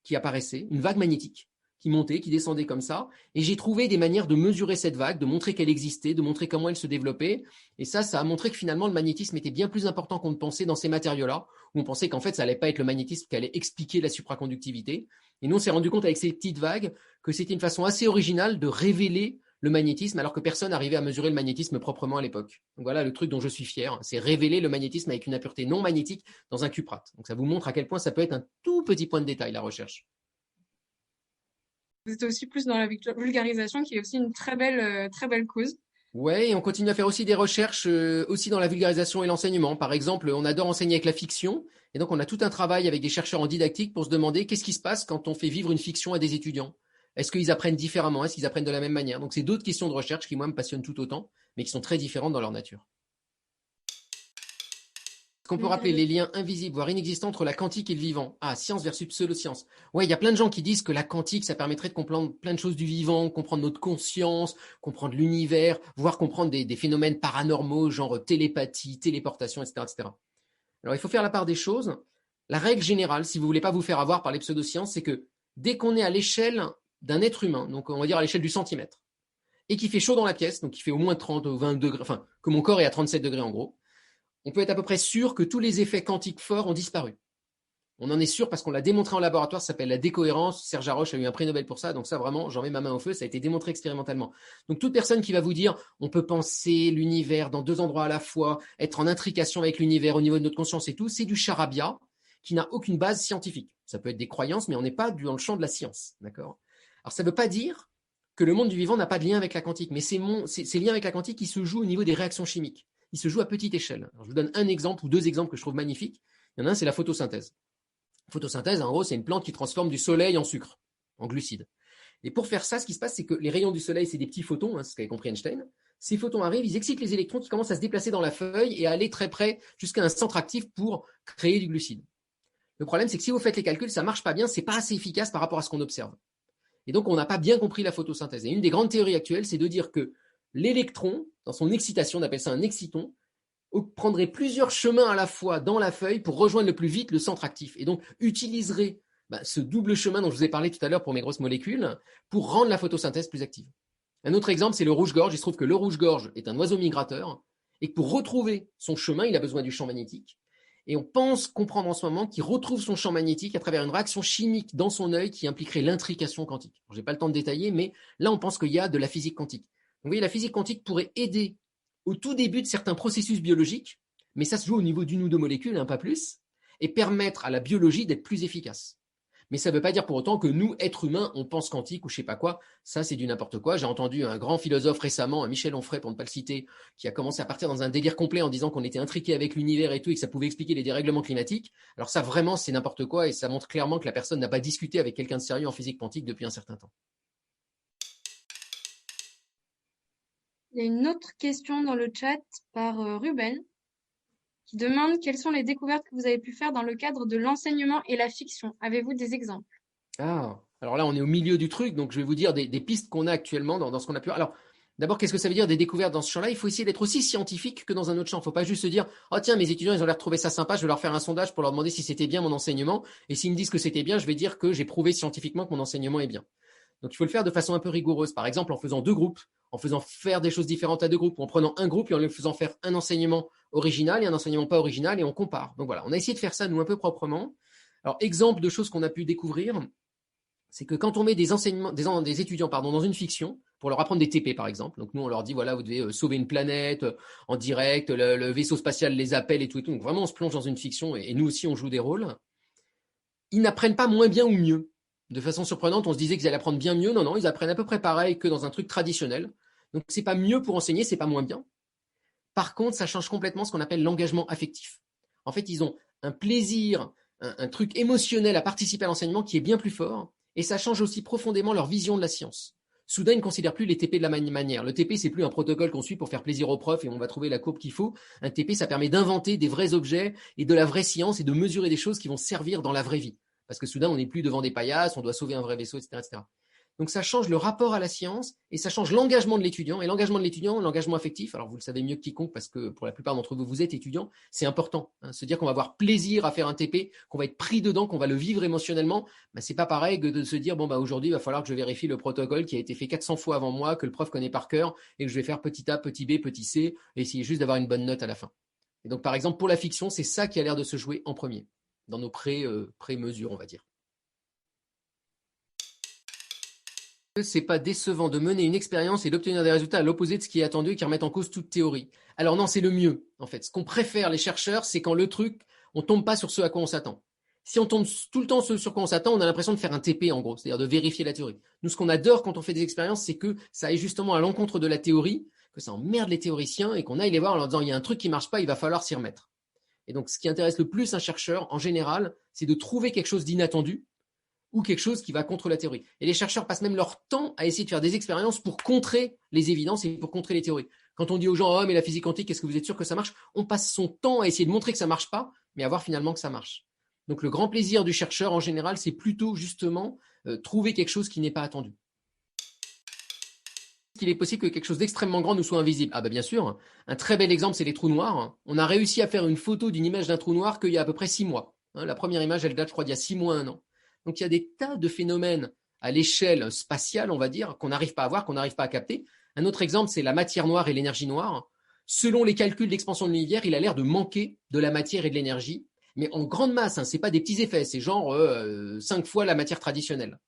qui apparaissait, une vague magnétique qui montait, qui descendait comme ça. Et j'ai trouvé des manières de mesurer cette vague, de montrer qu'elle existait, de montrer comment elle se développait. Et ça a montré que finalement, le magnétisme était bien plus important qu'on ne pensait dans ces matériaux-là, où on pensait qu'en fait, ça allait pas être le magnétisme qui allait expliquer la supraconductivité. Et nous, on s'est rendu compte avec ces petites vagues que c'était une façon assez originale de révéler le magnétisme, alors que personne n'arrivait à mesurer le magnétisme proprement à l'époque. Donc voilà le truc dont je suis fier, c'est révéler le magnétisme avec une impureté non magnétique dans un cuprate. Donc ça vous montre à quel point ça peut être un tout petit point de détail, la recherche. Vous êtes aussi plus dans la vulgarisation, qui est aussi une très belle cause. Ouais, et on continue à faire aussi des recherches aussi dans la vulgarisation et l'enseignement. Par exemple, on adore enseigner avec la fiction, et donc on a tout un travail avec des chercheurs en didactique pour se demander qu'est-ce qui se passe quand on fait vivre une fiction à des étudiants. Est-ce qu'ils apprennent différemment? Est-ce qu'ils apprennent de la même manière? Donc c'est d'autres questions de recherche qui, moi, me passionnent tout autant, mais qui sont très différentes dans leur nature. Est-ce qu'on peut rappeler les liens invisibles, voire inexistants entre la quantique et le vivant? Ah, science versus pseudo-science. Ouais, il y a plein de gens qui disent que la quantique, ça permettrait de comprendre plein de choses du vivant, comprendre notre conscience, comprendre l'univers, voire comprendre des phénomènes paranormaux, genre télépathie, téléportation, etc., etc. Alors, il faut faire la part des choses. La règle générale, si vous voulez pas vous faire avoir par les pseudosciences, c'est que dès qu'on est à l'échelle d'un être humain, donc on va dire à l'échelle du centimètre, et qu'il fait chaud dans la pièce, donc il fait au moins 30 ou 20 degrés, enfin, que mon corps est à 37 degrés en gros, on peut être à peu près sûr que tous les effets quantiques forts ont disparu. On en est sûr parce qu'on l'a démontré en laboratoire, ça s'appelle la décohérence. Serge Haroche a eu un prix Nobel pour ça, donc ça vraiment, j'en mets ma main au feu, ça a été démontré expérimentalement. Donc toute personne qui va vous dire, on peut penser l'univers dans deux endroits à la fois, être en intrication avec l'univers au niveau de notre conscience et tout, c'est du charabia qui n'a aucune base scientifique. Ça peut être des croyances, mais on n'est pas dans le champ de la science, d'accord? Alors ça ne veut pas dire que le monde du vivant n'a pas de lien avec la quantique, mais ces liens avec la quantique qui se jouent au niveau des réactions chimiques. Ils se jouent à petite échelle. Alors, je vous donne un exemple ou deux exemples que je trouve magnifiques. Il y en a un, c'est la photosynthèse. La photosynthèse, en gros, c'est une plante qui transforme du soleil en sucre, en glucides. Et pour faire ça, ce qui se passe, c'est que les rayons du soleil, c'est des petits photons, c'est ce qu'avait compris Einstein. Ces photons arrivent, ils excitent les électrons qui commencent à se déplacer dans la feuille et à aller très près jusqu'à un centre actif pour créer du glucide. Le problème, c'est que si vous faites les calculs, ça marche pas bien, c'est pas assez efficace par rapport à ce qu'on observe. Et donc, on n'a pas bien compris la photosynthèse. Et une des grandes théories actuelles, c'est de dire que l'électron, dans son excitation, on appelle ça un exciton, prendrait plusieurs chemins à la fois dans la feuille pour rejoindre le plus vite le centre actif. Et donc, utiliserait ce double chemin dont je vous ai parlé tout à l'heure pour mes grosses molécules pour rendre la photosynthèse plus active. Un autre exemple, c'est le rouge-gorge. Il se trouve que le rouge-gorge est un oiseau migrateur et que pour retrouver son chemin, il a besoin du champ magnétique. Et on pense comprendre en ce moment qu'il retrouve son champ magnétique à travers une réaction chimique dans son œil qui impliquerait l'intrication quantique. Je n'ai pas le temps de détailler, mais là, on pense qu'il y a de la physique quantique. Donc, vous voyez, la physique quantique pourrait aider au tout début de certains processus biologiques, mais ça se joue au niveau d'une ou deux molécules, pas plus, et permettre à la biologie d'être plus efficace. Mais ça ne veut pas dire pour autant que nous, êtres humains, on pense quantique ou je sais pas quoi. Ça, c'est du n'importe quoi. J'ai entendu un grand philosophe récemment, Michel Onfray, pour ne pas le citer, qui a commencé à partir dans un délire complet en disant qu'on était intriqué avec l'univers et tout, et que ça pouvait expliquer les dérèglements climatiques. Alors ça, vraiment, c'est n'importe quoi, et ça montre clairement que la personne n'a pas discuté avec quelqu'un de sérieux en physique quantique depuis un certain temps. Il y a une autre question dans le chat par Ruben qui demande quelles sont les découvertes que vous avez pu faire dans le cadre de l'enseignement et la fiction. Avez-vous des exemples? Ah, alors là, on est au milieu du truc, donc je vais vous dire des pistes qu'on a actuellement dans ce qu'on a pu. Alors, d'abord, qu'est-ce que ça veut dire des découvertes dans ce champ-là? Il faut essayer d'être aussi scientifique que dans un autre champ. Il ne faut pas juste se dire, oh tiens, mes étudiants, ils ont l'air de trouver ça sympa, je vais leur faire un sondage pour leur demander si c'était bien mon enseignement. Et s'ils me disent que c'était bien, je vais dire que j'ai prouvé scientifiquement que mon enseignement est bien. Donc, il faut le faire de façon un peu rigoureuse. Par exemple, en faisant deux groupes, en faisant faire des choses différentes à deux groupes, ou en prenant un groupe et en lui faisant faire un enseignement original et un enseignement pas original et on compare. Donc voilà, on a essayé de faire ça, nous, un peu proprement. Alors, exemple de choses qu'on a pu découvrir, c'est que quand on met des étudiants dans une fiction, pour leur apprendre des TP par exemple, donc nous on leur dit voilà, vous devez sauver une planète en direct, le vaisseau spatial les appelle et tout, donc vraiment on se plonge dans une fiction et nous aussi on joue des rôles, ils n'apprennent pas moins bien ou mieux. De façon surprenante, on se disait qu'ils allaient apprendre bien mieux, non, ils apprennent à peu près pareil que dans un truc traditionnel, donc c'est pas mieux pour enseigner, c'est pas moins bien. Par contre, ça change complètement ce qu'on appelle l'engagement affectif. En fait, ils ont un plaisir, un truc émotionnel à participer à l'enseignement qui est bien plus fort. Et ça change aussi profondément leur vision de la science. Soudain, ils ne considèrent plus les TP de la même manière. Le TP, c'est plus un protocole qu'on suit pour faire plaisir aux profs et on va trouver la courbe qu'il faut. Un TP, ça permet d'inventer des vrais objets et de la vraie science et de mesurer des choses qui vont servir dans la vraie vie. Parce que soudain, on n'est plus devant des paillasses, on doit sauver un vrai vaisseau, etc., etc. Donc ça change le rapport à la science et ça change l'engagement de l'étudiant. Et l'engagement de l'étudiant, l'engagement affectif, alors vous le savez mieux que quiconque parce que pour la plupart d'entre vous, vous êtes étudiants, c'est important. Se dire qu'on va avoir plaisir à faire un TP, qu'on va être pris dedans, qu'on va le vivre émotionnellement, c'est pas pareil que de se dire aujourd'hui, il va falloir que je vérifie le protocole qui a été fait 400 fois avant moi, que le prof connaît par cœur et que je vais faire petit A, petit B, petit C et essayer juste d'avoir une bonne note à la fin. Et donc par exemple, pour la fiction, c'est ça qui a l'air de se jouer en premier, dans nos pré-mesures, on va dire. C'est pas décevant de mener une expérience et d'obtenir des résultats à l'opposé de ce qui est attendu et qui remettent en cause toute théorie. Alors non, c'est le mieux, en fait. Ce qu'on préfère, les chercheurs, c'est quand le truc, on tombe pas sur ce à quoi on s'attend. Si on tombe tout le temps sur quoi on s'attend, on a l'impression de faire un TP, en gros, c'est-à-dire de vérifier la théorie. Nous, ce qu'on adore quand on fait des expériences, c'est que ça aille justement à l'encontre de la théorie, que ça emmerde les théoriciens et qu'on aille les voir en leur disant, il y a un truc qui marche pas, il va falloir s'y remettre. Et donc, ce qui intéresse le plus un chercheur, en général, c'est de trouver quelque chose d'inattendu, ou quelque chose qui va contre la théorie. Et les chercheurs passent même leur temps à essayer de faire des expériences pour contrer les évidences et pour contrer les théories. Quand on dit aux gens « Oh, mais la physique quantique, est-ce que vous êtes sûr que ça marche ?» On passe son temps à essayer de montrer que ça marche pas, mais à voir finalement que ça marche. Donc le grand plaisir du chercheur, en général, c'est plutôt justement trouver quelque chose qui n'est pas attendu. Est-ce qu'il est possible que quelque chose d'extrêmement grand nous soit invisible? Ah bien sûr. Un très bel exemple, c'est les trous noirs. On a réussi à faire une photo d'une image d'un trou noir qu'il y a à peu près 6 mois. La première image, elle date, je crois, d'il y a 6 mois, 1 an. Donc, il y a des tas de phénomènes à l'échelle spatiale, on va dire, qu'on n'arrive pas à voir, qu'on n'arrive pas à capter. Un autre exemple, c'est la matière noire et l'énergie noire. Selon les calculs d'expansion de l'univers, il a l'air de manquer de la matière et de l'énergie, mais en grande masse, c'est pas des petits effets, c'est genre 5 fois la matière traditionnelle.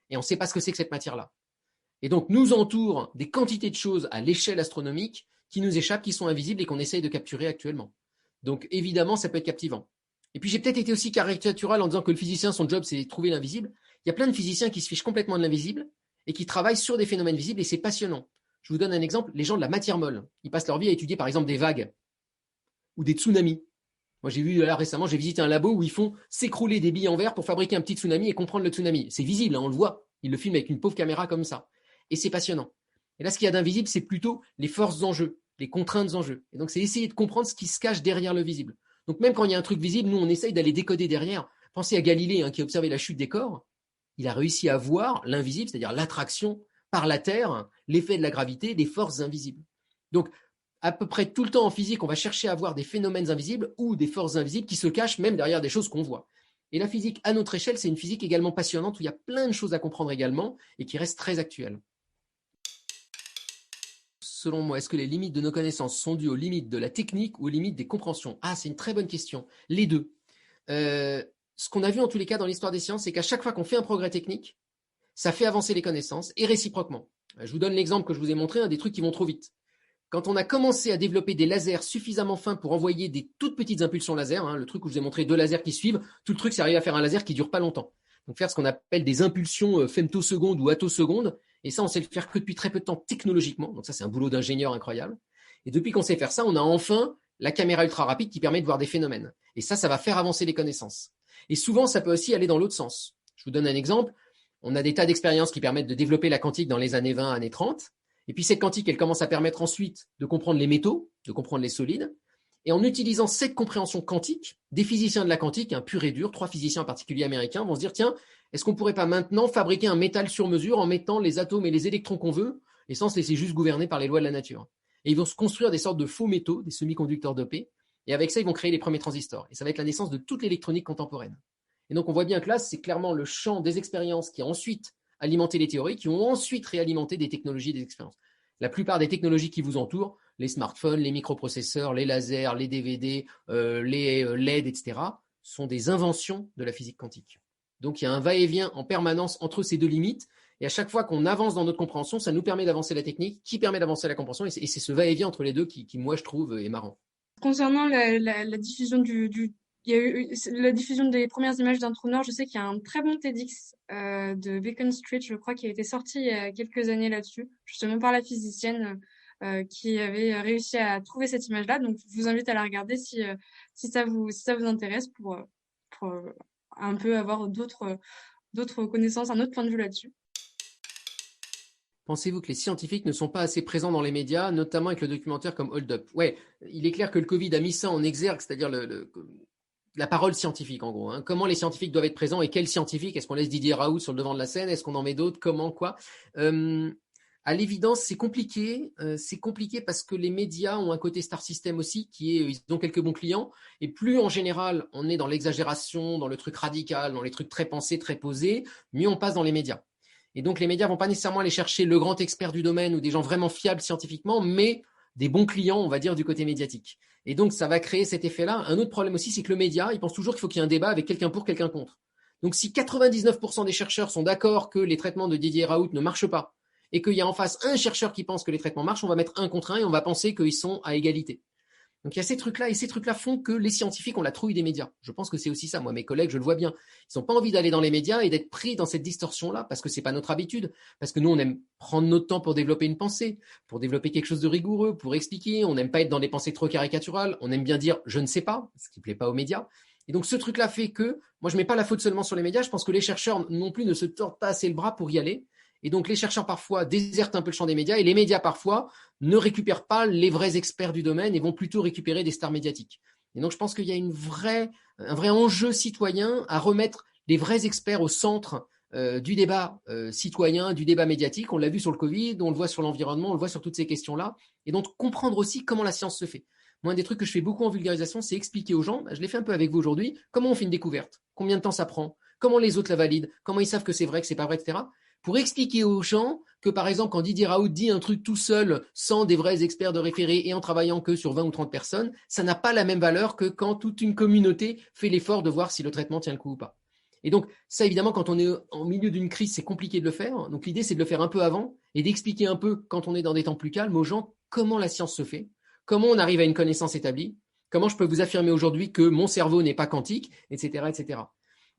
Et on ne sait pas ce que c'est que cette matière-là. Et donc, nous entourent des quantités de choses à l'échelle astronomique qui nous échappent, qui sont invisibles et qu'on essaye de capturer actuellement. Donc, évidemment, ça peut être captivant. Et puis j'ai peut-être été aussi caricatural en disant que le physicien, son job, c'est de trouver l'invisible. Il y a plein de physiciens qui se fichent complètement de l'invisible et qui travaillent sur des phénomènes visibles et c'est passionnant. Je vous donne un exemple, les gens de la matière molle. Ils passent leur vie à étudier par exemple des vagues ou des tsunamis. Moi j'ai vu là récemment, j'ai visité un labo où ils font s'écrouler des billes en verre pour fabriquer un petit tsunami et comprendre le tsunami. C'est visible, on le voit. Ils le filment avec une pauvre caméra comme ça. Et c'est passionnant. Et là, ce qu'il y a d'invisible, c'est plutôt les forces en jeu, les contraintes en jeu. Et donc c'est essayer de comprendre ce qui se cache derrière le visible. Donc même quand il y a un truc visible, nous on essaye d'aller décoder derrière. Pensez à Galilée qui a observé la chute des corps. Il a réussi à voir l'invisible, c'est-à-dire l'attraction par la Terre, l'effet de la gravité, des forces invisibles. Donc à peu près tout le temps en physique, on va chercher à voir des phénomènes invisibles ou des forces invisibles qui se cachent même derrière des choses qu'on voit. Et la physique à notre échelle, c'est une physique également passionnante où il y a plein de choses à comprendre également et qui reste très actuelle. Selon moi, est-ce que les limites de nos connaissances sont dues aux limites de la technique ou aux limites des compréhensions? Ah, c'est une très bonne question. Les deux. Ce qu'on a vu en tous les cas dans l'histoire des sciences, c'est qu'à chaque fois qu'on fait un progrès technique, ça fait avancer les connaissances et réciproquement. Je vous donne l'exemple que je vous ai montré, des trucs qui vont trop vite. Quand on a commencé à développer des lasers suffisamment fins pour envoyer des toutes petites impulsions laser, le truc où je vous ai montré 2 lasers qui suivent, tout le truc, c'est arriver à faire un laser qui dure pas longtemps. Donc faire ce qu'on appelle des impulsions femtosecondes ou attosecondes. Et ça, on sait le faire que depuis très peu de temps technologiquement. Donc ça, c'est un boulot d'ingénieur incroyable. Et depuis qu'on sait faire ça, on a enfin la caméra ultra rapide qui permet de voir des phénomènes. Et ça va faire avancer les connaissances. Et souvent, ça peut aussi aller dans l'autre sens. Je vous donne un exemple. On a des tas d'expériences qui permettent de développer la quantique dans les années 20, années 30. Et puis cette quantique, elle commence à permettre ensuite de comprendre les métaux, de comprendre les solides. Et en utilisant cette compréhension quantique, des physiciens de la quantique, un pur et dur, 3 physiciens en particulier américains, vont se dire, tiens, est-ce qu'on ne pourrait pas maintenant fabriquer un métal sur mesure en mettant les atomes et les électrons qu'on veut et sans se laisser juste gouverner par les lois de la nature? Et ils vont se construire des sortes de faux métaux, des semi-conducteurs dopés, et avec ça, ils vont créer les premiers transistors. Et ça va être la naissance de toute l'électronique contemporaine. Et donc, on voit bien que là, c'est clairement le champ des expériences qui a ensuite alimenté les théories, qui ont ensuite réalimenté des technologies, des expériences. La plupart des technologies qui vous entourent, les smartphones, les microprocesseurs, les lasers, les DVD, les LED, etc., sont des inventions de la physique quantique. Donc, il y a un va-et-vient en permanence entre ces deux limites. Et à chaque fois qu'on avance dans notre compréhension, ça nous permet d'avancer la technique, qui permet d'avancer la compréhension. Et c'est ce va-et-vient entre les deux qui, moi, je trouve, est marrant. Concernant la diffusion il y a eu la diffusion des premières images d'un trou noir, je sais qu'il y a un très bon TEDx de Beacon Street, je crois, qui a été sorti il y a quelques années là-dessus, justement par la physicienne qui avait réussi à trouver cette image-là. Donc, je vous invite à la regarder si ça vous intéresse pour un peu avoir d'autres connaissances, un autre point de vue là-dessus. Pensez-vous que les scientifiques ne sont pas assez présents dans les médias, notamment avec le documentaire comme Hold Up? Ouais, il est clair que le Covid a mis ça en exergue, c'est-à-dire la parole scientifique, en gros. Comment les scientifiques doivent être présents et quels scientifiques? Est-ce qu'on laisse Didier Raoult sur le devant de la scène? Est-ce qu'on en met d'autres? Comment, quoi? À l'évidence, c'est compliqué. C'est compliqué parce que les médias ont un côté star system aussi, ils ont quelques bons clients. Et plus en général, on est dans l'exagération, dans le truc radical, dans les trucs très pensés, très posés, mieux on passe dans les médias. Et donc, les médias vont pas nécessairement aller chercher le grand expert du domaine ou des gens vraiment fiables scientifiquement, mais des bons clients, on va dire, du côté médiatique. Et donc, ça va créer cet effet-là. Un autre problème aussi, c'est que le média, il pense toujours qu'il faut qu'il y ait un débat avec quelqu'un pour, quelqu'un contre. Donc, si 99% des chercheurs sont d'accord que les traitements de Didier Raoult ne marchent pas, et qu'il y a en face un chercheur qui pense que les traitements marchent, on va mettre un contre un et on va penser qu'ils sont à égalité. Donc il y a ces trucs-là, et ces trucs-là font que les scientifiques ont la trouille des médias. Je pense que c'est aussi ça. Moi, mes collègues, je le vois bien. Ils n'ont pas envie d'aller dans les médias et d'être pris dans cette distorsion-là, parce que c'est pas notre habitude. Parce que nous, on aime prendre notre temps pour développer une pensée, pour développer quelque chose de rigoureux, pour expliquer. On n'aime pas être dans des pensées trop caricaturales. On aime bien dire je ne sais pas, ce qui plaît pas aux médias. Et donc ce truc-là fait que, moi, je mets pas la faute seulement sur les médias. Je pense que les chercheurs non plus ne se tordent pas assez le bras pour y aller. Et donc, les chercheurs, parfois, désertent un peu le champ des médias et les médias, parfois, ne récupèrent pas les vrais experts du domaine et vont plutôt récupérer des stars médiatiques. Et donc, je pense qu'il y a un vrai enjeu citoyen à remettre les vrais experts au centre du débat citoyen, du débat médiatique. On l'a vu sur le Covid, on le voit sur l'environnement, on le voit sur toutes ces questions-là. Et donc, comprendre aussi comment la science se fait. Moi, un des trucs que je fais beaucoup en vulgarisation, c'est expliquer aux gens, je l'ai fait un peu avec vous aujourd'hui, comment on fait une découverte, combien de temps ça prend, comment les autres la valident, comment ils savent que c'est vrai, que c'est pas vrai, etc. Pour expliquer aux gens que, par exemple, quand Didier Raoult dit un truc tout seul, sans des vrais experts de référé et en travaillant que sur 20 ou 30 personnes, ça n'a pas la même valeur que quand toute une communauté fait l'effort de voir si le traitement tient le coup ou pas. Et donc, ça, évidemment, quand on est en milieu d'une crise, c'est compliqué de le faire. Donc, l'idée, c'est de le faire un peu avant et d'expliquer un peu, quand on est dans des temps plus calmes, aux gens comment la science se fait, comment on arrive à une connaissance établie, comment je peux vous affirmer aujourd'hui que mon cerveau n'est pas quantique, etc., etc.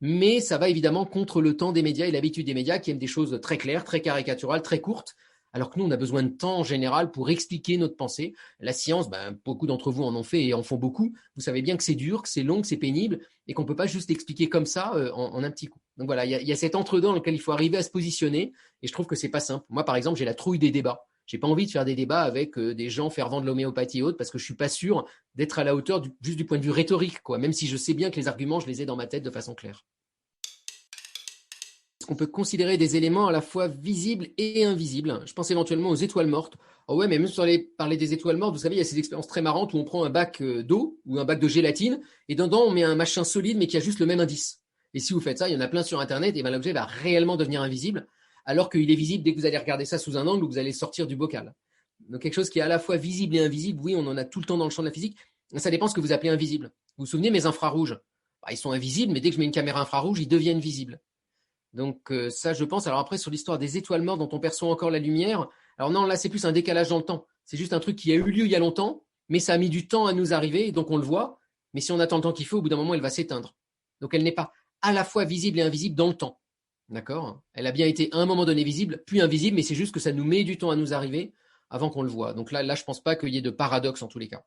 Mais ça va évidemment contre le temps des médias et l'habitude des médias qui aiment des choses très claires, très caricaturales, très courtes, alors que nous, on a besoin de temps en général pour expliquer notre pensée. La science, beaucoup d'entre vous en ont fait et en font beaucoup. Vous savez bien que c'est dur, que c'est long, que c'est pénible et qu'on ne peut pas juste expliquer comme ça en un petit coup. Donc voilà, il y a cet entre-deux dans lequel il faut arriver à se positionner et je trouve que c'est pas simple. Moi, par exemple, j'ai la trouille des débats. J'ai pas envie de faire des débats avec des gens fervents de l'homéopathie et autres parce que je suis pas sûr d'être à la hauteur juste du point de vue rhétorique, quoi. Même si je sais bien que les arguments, je les ai dans ma tête de façon claire. Est-ce qu'on peut considérer des éléments à la fois visibles et invisibles? Je pense éventuellement aux étoiles mortes. Oh ouais, mais même sur parler des étoiles mortes, vous savez, il y a ces expériences très marrantes où on prend un bac d'eau ou un bac de gélatine et dedans on met un machin solide mais qui a juste le même indice. Et si vous faites ça, il y en a plein sur Internet et l'objet va réellement devenir invisible alors qu'il est visible dès que vous allez regarder ça sous un angle ou que vous allez sortir du bocal. Donc quelque chose qui est à la fois visible et invisible, oui, on en a tout le temps dans le champ de la physique. Ça dépend ce que vous appelez invisible. Vous vous souvenez, mes infrarouges, ils sont invisibles, mais dès que je mets une caméra infrarouge, ils deviennent visibles. Donc ça, je pense. Alors après, sur l'histoire des étoiles mortes dont on perçoit encore la lumière, alors non, là, c'est plus un décalage dans le temps. C'est juste un truc qui a eu lieu il y a longtemps, mais ça a mis du temps à nous arriver, donc on le voit. Mais si on attend le temps qu'il faut, au bout d'un moment, elle va s'éteindre. Donc elle n'est pas à la fois visible et invisible dans le temps. D'accord? Elle a bien été à un moment donné visible, puis invisible, mais c'est juste que ça nous met du temps à nous arriver avant qu'on le voit. Donc là, je pense pas qu'il y ait de paradoxe en tous les cas.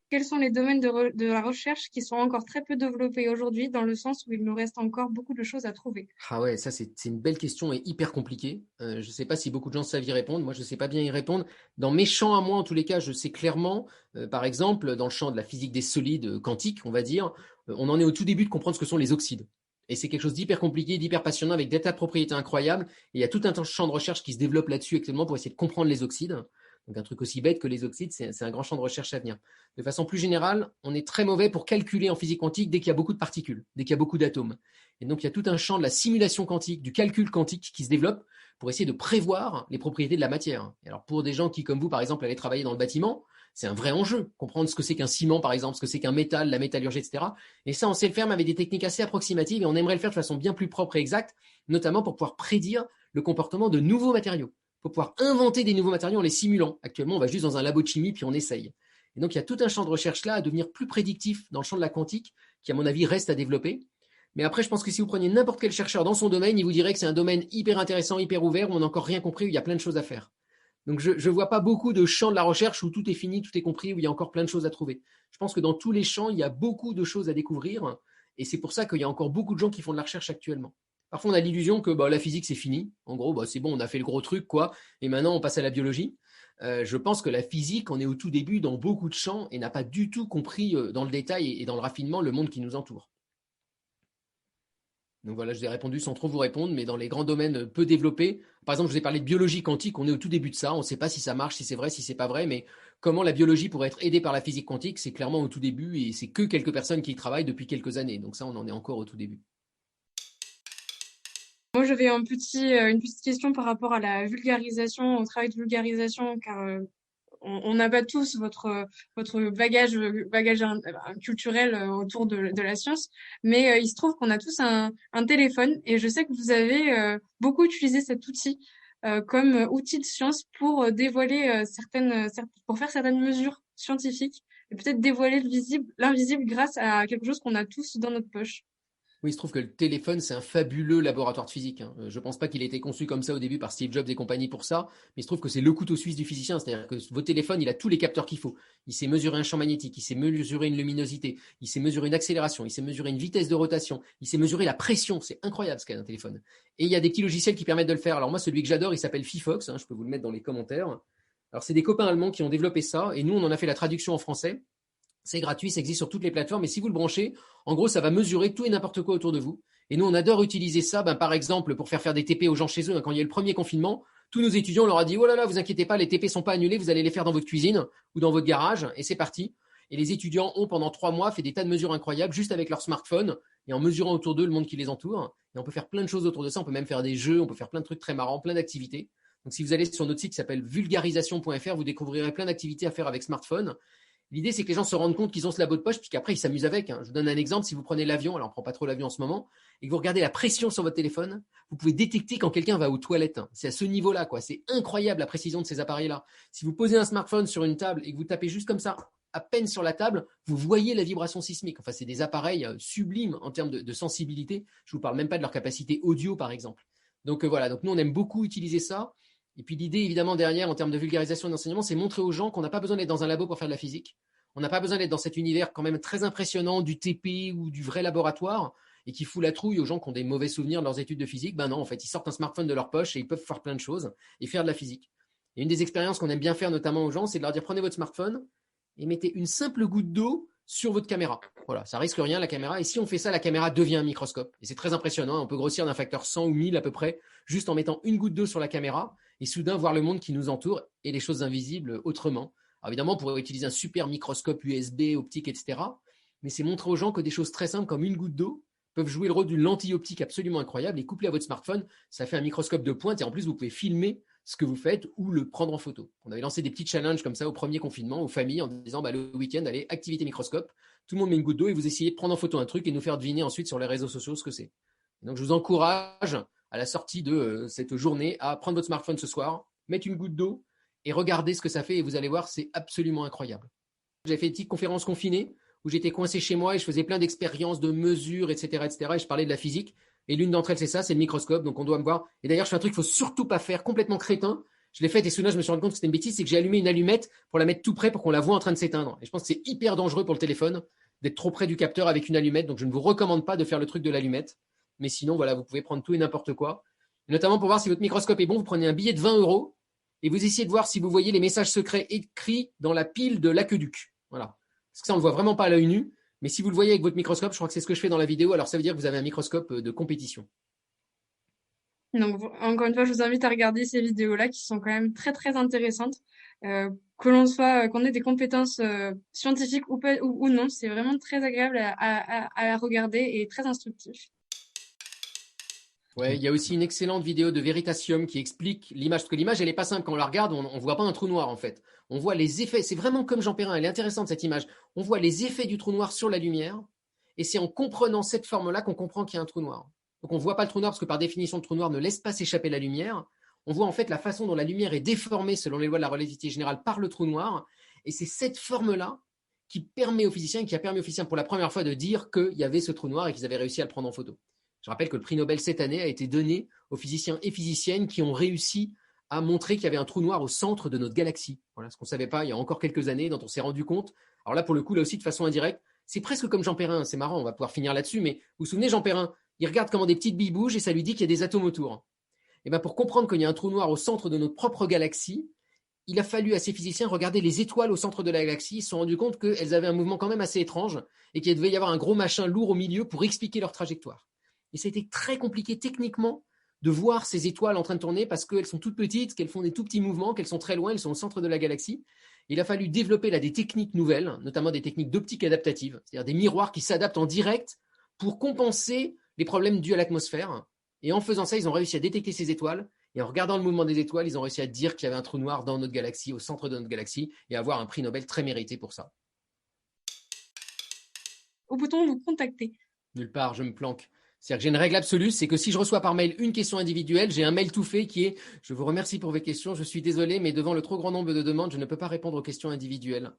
Quels sont les domaines de la recherche qui sont encore très peu développés aujourd'hui, dans le sens où il nous reste encore beaucoup de choses à trouver? Ah ouais, ça c'est une belle question et hyper compliquée. Je ne sais pas si beaucoup de gens savent y répondre. Moi, je ne sais pas bien y répondre. Dans mes champs à moi, en tous les cas, je sais clairement, par exemple, dans le champ de la physique des solides quantiques, on va dire, on en est au tout début de comprendre ce que sont les oxydes. Et c'est quelque chose d'hyper compliqué, d'hyper passionnant, avec des tas de propriétés incroyables. Et il y a tout un champ de recherche qui se développe là-dessus actuellement pour essayer de comprendre les oxydes. Donc un truc aussi bête que les oxydes, c'est un grand champ de recherche à venir. De façon plus générale, on est très mauvais pour calculer en physique quantique dès qu'il y a beaucoup de particules, dès qu'il y a beaucoup d'atomes. Et donc il y a tout un champ de la simulation quantique, du calcul quantique qui se développe pour essayer de prévoir les propriétés de la matière. Et alors pour des gens qui, comme vous, par exemple, allez travailler dans le bâtiment, c'est un vrai enjeu. Comprendre ce que c'est qu'un ciment, par exemple, ce que c'est qu'un métal, la métallurgie, etc. Et ça, on sait le faire, mais avec des techniques assez approximatives et on aimerait le faire de façon bien plus propre et exacte, notamment pour pouvoir prédire le comportement de nouveaux matériaux. Il faut pouvoir inventer des nouveaux matériaux en les simulant. Actuellement, on va juste dans un labo de chimie puis on essaye. Et donc, il y a tout un champ de recherche là à devenir plus prédictif dans le champ de la quantique qui, à mon avis, reste à développer. Mais après, je pense que si vous preniez n'importe quel chercheur dans son domaine, il vous dirait que c'est un domaine hyper intéressant, hyper ouvert, où on n'a encore rien compris, où il y a plein de choses à faire. Donc, je ne vois pas beaucoup de champs de la recherche où tout est fini, tout est compris, où il y a encore plein de choses à trouver. Je pense que dans tous les champs, il y a beaucoup de choses à découvrir. Et c'est pour ça qu'il y a encore beaucoup de gens qui font de la recherche actuellement. Parfois, on a l'illusion que la physique, c'est fini. En gros, c'est bon, on a fait le gros truc, quoi. Et maintenant, on passe à la biologie. Je pense que la physique en est au tout début dans beaucoup de champs et n'a pas du tout compris dans le détail et dans le raffinement le monde qui nous entoure. Donc voilà, je vous ai répondu sans trop vous répondre, mais dans les grands domaines peu développés, par exemple, je vous ai parlé de biologie quantique, on est au tout début de ça, on ne sait pas si ça marche, si c'est vrai, si c'est pas vrai, mais comment la biologie pourrait être aidée par la physique quantique, c'est clairement au tout début et c'est que quelques personnes qui y travaillent depuis quelques années. Donc ça, on en est encore au tout début. Moi, j'avais une petite question par rapport à la vulgarisation, au travail de vulgarisation, car on abat tous votre bagage culturel autour de la science, mais il se trouve qu'on a tous un téléphone et je sais que vous avez beaucoup utilisé cet outil comme outil de science pour dévoiler pour faire certaines mesures scientifiques et peut-être dévoiler l'invisible grâce à quelque chose qu'on a tous dans notre poche. Oui, il se trouve que le téléphone, c'est un fabuleux laboratoire de physique, hein. Je ne pense pas qu'il ait été conçu comme ça au début par Steve Jobs et compagnie pour ça, mais il se trouve que c'est le couteau suisse du physicien, c'est-à-dire que votre téléphone, il a tous les capteurs qu'il faut. Il sait mesurer un champ magnétique, il sait mesurer une luminosité, il sait mesurer une accélération, il sait mesurer une vitesse de rotation, il sait mesurer la pression. C'est incroyable ce qu'a un téléphone. Et il y a des petits logiciels qui permettent de le faire. Alors moi, celui que j'adore, il s'appelle Fifox, hein, je peux vous le mettre dans les commentaires. Alors c'est des copains allemands qui ont développé ça, et nous, on en a fait la traduction en français. C'est gratuit, ça existe sur toutes les plateformes, et si vous le branchez, en gros, ça va mesurer tout et n'importe quoi autour de vous. Et nous, on adore utiliser ça, par exemple, pour faire des TP aux gens chez eux, hein. Quand il y a eu le premier confinement, tous nos étudiants, on leur a dit, oh là là, vous inquiétez pas, les TP sont pas annulés, vous allez les faire dans votre cuisine ou dans votre garage, et c'est parti. Et les étudiants ont, pendant 3 mois, fait des tas de mesures incroyables, juste avec leur smartphone, et en mesurant autour d'eux le monde qui les entoure. Et on peut faire plein de choses autour de ça, on peut même faire des jeux, on peut faire plein de trucs très marrants, plein d'activités. Donc si vous allez sur notre site qui s'appelle vulgarisation.fr, vous découvrirez plein d'activités à faire avec smartphone. L'idée, c'est que les gens se rendent compte qu'ils ont ce labo de poche, puis qu'après, ils s'amusent avec, hein. Je vous donne un exemple. Si vous prenez l'avion, alors on ne prend pas trop l'avion en ce moment, et que vous regardez la pression sur votre téléphone, vous pouvez détecter quand quelqu'un va aux toilettes, hein. C'est à ce niveau-là, quoi. C'est incroyable la précision de ces appareils-là. Si vous posez un smartphone sur une table et que vous tapez juste comme ça, à peine sur la table, vous voyez la vibration sismique. Enfin, c'est des appareils sublimes en termes de sensibilité. Je ne vous parle même pas de leur capacité audio, par exemple. Donc voilà. Donc nous, on aime beaucoup utiliser ça. Et puis l'idée, évidemment, derrière, en termes de vulgarisation et d'enseignement, c'est montrer aux gens qu'on n'a pas besoin d'être dans un labo pour faire de la physique. On n'a pas besoin d'être dans cet univers quand même très impressionnant du TP ou du vrai laboratoire et qui fout la trouille aux gens qui ont des mauvais souvenirs de leurs études de physique. Ben non, en fait, ils sortent un smartphone de leur poche et ils peuvent faire plein de choses et faire de la physique. Et une des expériences qu'on aime bien faire notamment aux gens, c'est de leur dire prenez votre smartphone et mettez une simple goutte d'eau sur votre caméra. Voilà, ça risque rien la caméra. Et si on fait ça, la caméra devient un microscope. Et c'est très impressionnant. On peut grossir d'un facteur 100 ou 1000 à peu près, juste en mettant une goutte d'eau sur la caméra et soudain voir le monde qui nous entoure et les choses invisibles autrement. Alors évidemment, on pourrait utiliser un super microscope USB, optique, etc. Mais c'est montrer aux gens que des choses très simples comme une goutte d'eau peuvent jouer le rôle d'une lentille optique absolument incroyable et couplée à votre smartphone, ça fait un microscope de pointe et en plus, vous pouvez filmer ce que vous faites ou le prendre en photo. On avait lancé des petits challenges comme ça au premier confinement, aux familles, en disant le week-end, allez, activité microscope, tout le monde met une goutte d'eau et vous essayez de prendre en photo un truc et nous faire deviner ensuite sur les réseaux sociaux ce que c'est. Donc je vous encourage à la sortie de cette journée à prendre votre smartphone ce soir, mettre une goutte d'eau et regardez ce que ça fait et vous allez voir, c'est absolument incroyable. J'avais fait une petite conférence confinée où j'étais coincé chez moi et je faisais plein d'expériences, de mesures, etc., etc. Et je parlais de la physique. Et l'une d'entre elles, c'est ça, c'est le microscope. Donc on doit me voir. Et d'ailleurs, je fais un truc qu'il ne faut surtout pas faire, complètement crétin. Je l'ai fait et soudain, je me suis rendu compte que c'était une bêtise, c'est que j'ai allumé une allumette pour la mettre tout près pour qu'on la voit en train de s'éteindre. Et je pense que c'est hyper dangereux pour le téléphone d'être trop près du capteur avec une allumette. Donc je ne vous recommande pas de faire le truc de l'allumette. Mais sinon, voilà, vous pouvez prendre tout et n'importe quoi. Et notamment pour voir si votre microscope est bon, vous prenez un billet de 20 € et vous essayez de voir si vous voyez les messages secrets écrits dans la pile de l'aqueduc. Voilà. Parce que ça, on ne le voit vraiment pas à l'œil nu. Mais si vous le voyez avec votre microscope, je crois que c'est ce que je fais dans la vidéo, alors ça veut dire que vous avez un microscope de compétition. Donc, encore une fois, je vous invite à regarder ces vidéos-là qui sont quand même très, très intéressantes. Qu'on ait des compétences scientifiques ou non, c'est vraiment très agréable à regarder et très instructif. Ouais, il y a aussi une excellente vidéo de Veritasium qui explique l'image, parce que l'image, elle n'est pas simple. Quand on la regarde, on ne voit pas un trou noir, en fait. On voit les effets. C'est vraiment comme Jean Perrin. Elle est intéressante, cette image. On voit les effets du trou noir sur la lumière. Et c'est en comprenant cette forme-là qu'on comprend qu'il y a un trou noir. Donc, on ne voit pas le trou noir parce que, par définition, le trou noir ne laisse pas s'échapper la lumière. On voit, en fait, la façon dont la lumière est déformée selon les lois de la relativité générale par le trou noir. Et c'est cette forme-là qui permet aux physiciens, qui a permis aux physiciens pour la première fois de dire qu'il y avait ce trou noir et qu'ils avaient réussi à le prendre en photo. Je rappelle que le prix Nobel cette année a été donné aux physiciens et physiciennes qui ont réussi à montrer qu'il y avait un trou noir au centre de notre galaxie. Voilà, ce qu'on ne savait pas il y a encore quelques années, dont on s'est rendu compte. Alors là, pour le coup, là aussi, de façon indirecte, c'est presque comme Jean Perrin. C'est marrant, on va pouvoir finir là-dessus, mais vous vous souvenez, Jean Perrin, il regarde comment des petites billes bougent et ça lui dit qu'il y a des atomes autour. Et bien, pour comprendre qu'il y a un trou noir au centre de notre propre galaxie, il a fallu à ces physiciens regarder les étoiles au centre de la galaxie. Ils se sont rendus compte qu'elles avaient un mouvement quand même assez étrange et qu'il devait y avoir un gros machin lourd au milieu pour expliquer leur trajectoire. Et c'était très compliqué techniquement de voir ces étoiles en train de tourner parce qu'elles sont toutes petites, qu'elles font des tout petits mouvements, qu'elles sont très loin, elles sont au centre de la galaxie. Il a fallu développer là des techniques nouvelles, notamment des techniques d'optique adaptative, c'est-à-dire des miroirs qui s'adaptent en direct pour compenser les problèmes dus à l'atmosphère. Et en faisant ça, ils ont réussi à détecter ces étoiles. Et en regardant le mouvement des étoiles, ils ont réussi à dire qu'il y avait un trou noir dans notre galaxie, au centre de notre galaxie, et avoir un prix Nobel très mérité pour ça. Où peut-on vous contacter? Nulle part, je me planque. C'est-à-dire que j'ai une règle absolue, c'est que si je reçois par mail une question individuelle, j'ai un mail tout fait qui est « Je vous remercie pour vos questions, je suis désolé, mais devant le trop grand nombre de demandes, je ne peux pas répondre aux questions individuelles. »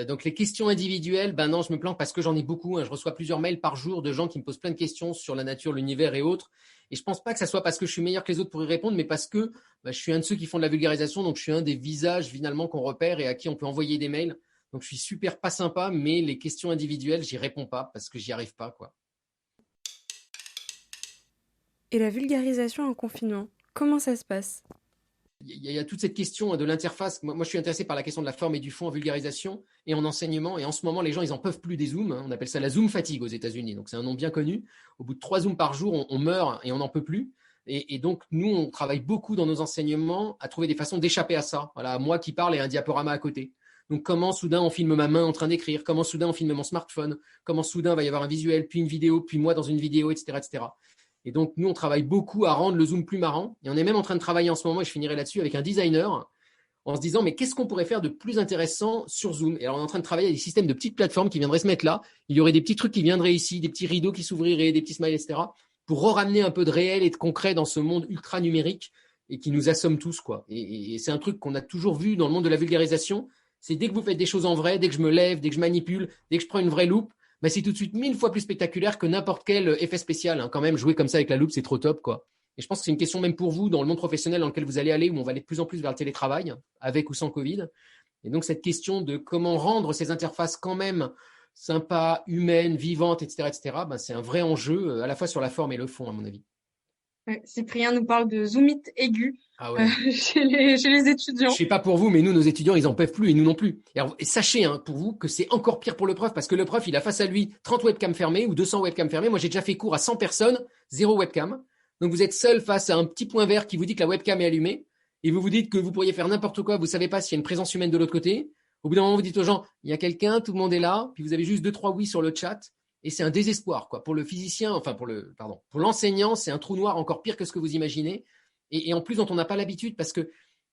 Donc les questions individuelles, ben non, je me planque parce que j'en ai beaucoup. Je reçois plusieurs mails par jour de gens qui me posent plein de questions sur la nature, l'univers et autres. Et je pense pas que ça soit parce que je suis meilleur que les autres pour y répondre, mais parce que je suis un de ceux qui font de la vulgarisation, donc je suis un des visages finalement qu'on repère et à qui on peut envoyer des mails. Donc je suis super pas sympa, mais les questions individuelles, j'y réponds pas parce que j'y arrive pas, quoi. Et la vulgarisation en confinement, comment ça se passe? Il y a toute cette question de l'interface. Moi, je suis intéressé par la question de la forme et du fond en vulgarisation et en enseignement. Et en ce moment, les gens, ils en peuvent plus des zooms. On appelle ça la zoom fatigue aux États-Unis. Donc, c'est un nom bien connu. Au bout de 3 zooms par jour, on meurt et on n'en peut plus. Et donc, nous, on travaille beaucoup dans nos enseignements à trouver des façons d'échapper à ça. Voilà, moi qui parle et un diaporama à côté. Donc, comment soudain on filme ma main en train d'écrire? Comment soudain on filme mon smartphone? Comment soudain va y avoir un visuel, puis une vidéo, puis moi dans une vidéo, etc., etc. Et donc, nous, on travaille beaucoup à rendre le Zoom plus marrant. Et on est même en train de travailler en ce moment, et je finirai là-dessus, avec un designer, en se disant, mais qu'est-ce qu'on pourrait faire de plus intéressant sur Zoom? Et alors, on est en train de travailler à des systèmes de petites plateformes qui viendraient se mettre là. Il y aurait des petits trucs qui viendraient ici, des petits rideaux qui s'ouvriraient, des petits smiles, etc., pour ramener un peu de réel et de concret dans ce monde ultra numérique et qui nous assomme tous, quoi. Et c'est un truc qu'on a toujours vu dans le monde de la vulgarisation. C'est dès que vous faites des choses en vrai, dès que je me lève, dès que je manipule, dès que je prends une vraie loupe, bah, c'est tout de suite 1000 fois plus spectaculaire que n'importe quel effet spécial. Quand même, jouer comme ça avec la loupe, c'est trop top, quoi. Et je pense que c'est une question même pour vous, dans le monde professionnel dans lequel vous allez aller, où on va aller de plus en plus vers le télétravail, avec ou sans Covid. Et donc, cette question de comment rendre ces interfaces quand même sympas, humaines, vivantes, etc., bah, c'est un vrai enjeu, à la fois sur la forme et le fond, à mon avis. Ouais, Cyprien nous parle de zoomite aigu Ah ouais. chez les Je étudiants. sais pas pour vous, mais nous, nos étudiants, ils en peuvent plus et nous non plus. Et sachez, pour vous, que c'est encore pire pour le prof parce que le prof, il a face à lui 30 webcams fermées ou 200 webcams fermées. Moi, j'ai déjà fait cours à 100 personnes, 0 webcam. Donc, vous êtes seul face à un petit point vert qui vous dit que la webcam est allumée et vous vous dites que vous pourriez faire n'importe quoi. Vous savez pas s'il y a une présence humaine de l'autre côté. Au bout d'un moment, vous dites aux gens, il y a quelqu'un, tout le monde est là, puis vous avez juste 2-3 oui sur le chat. Et c'est un désespoir, quoi. Pour le physicien, pour l'enseignant, c'est un trou noir encore pire que ce que vous imaginez. Et en plus, dont on n'a pas l'habitude parce que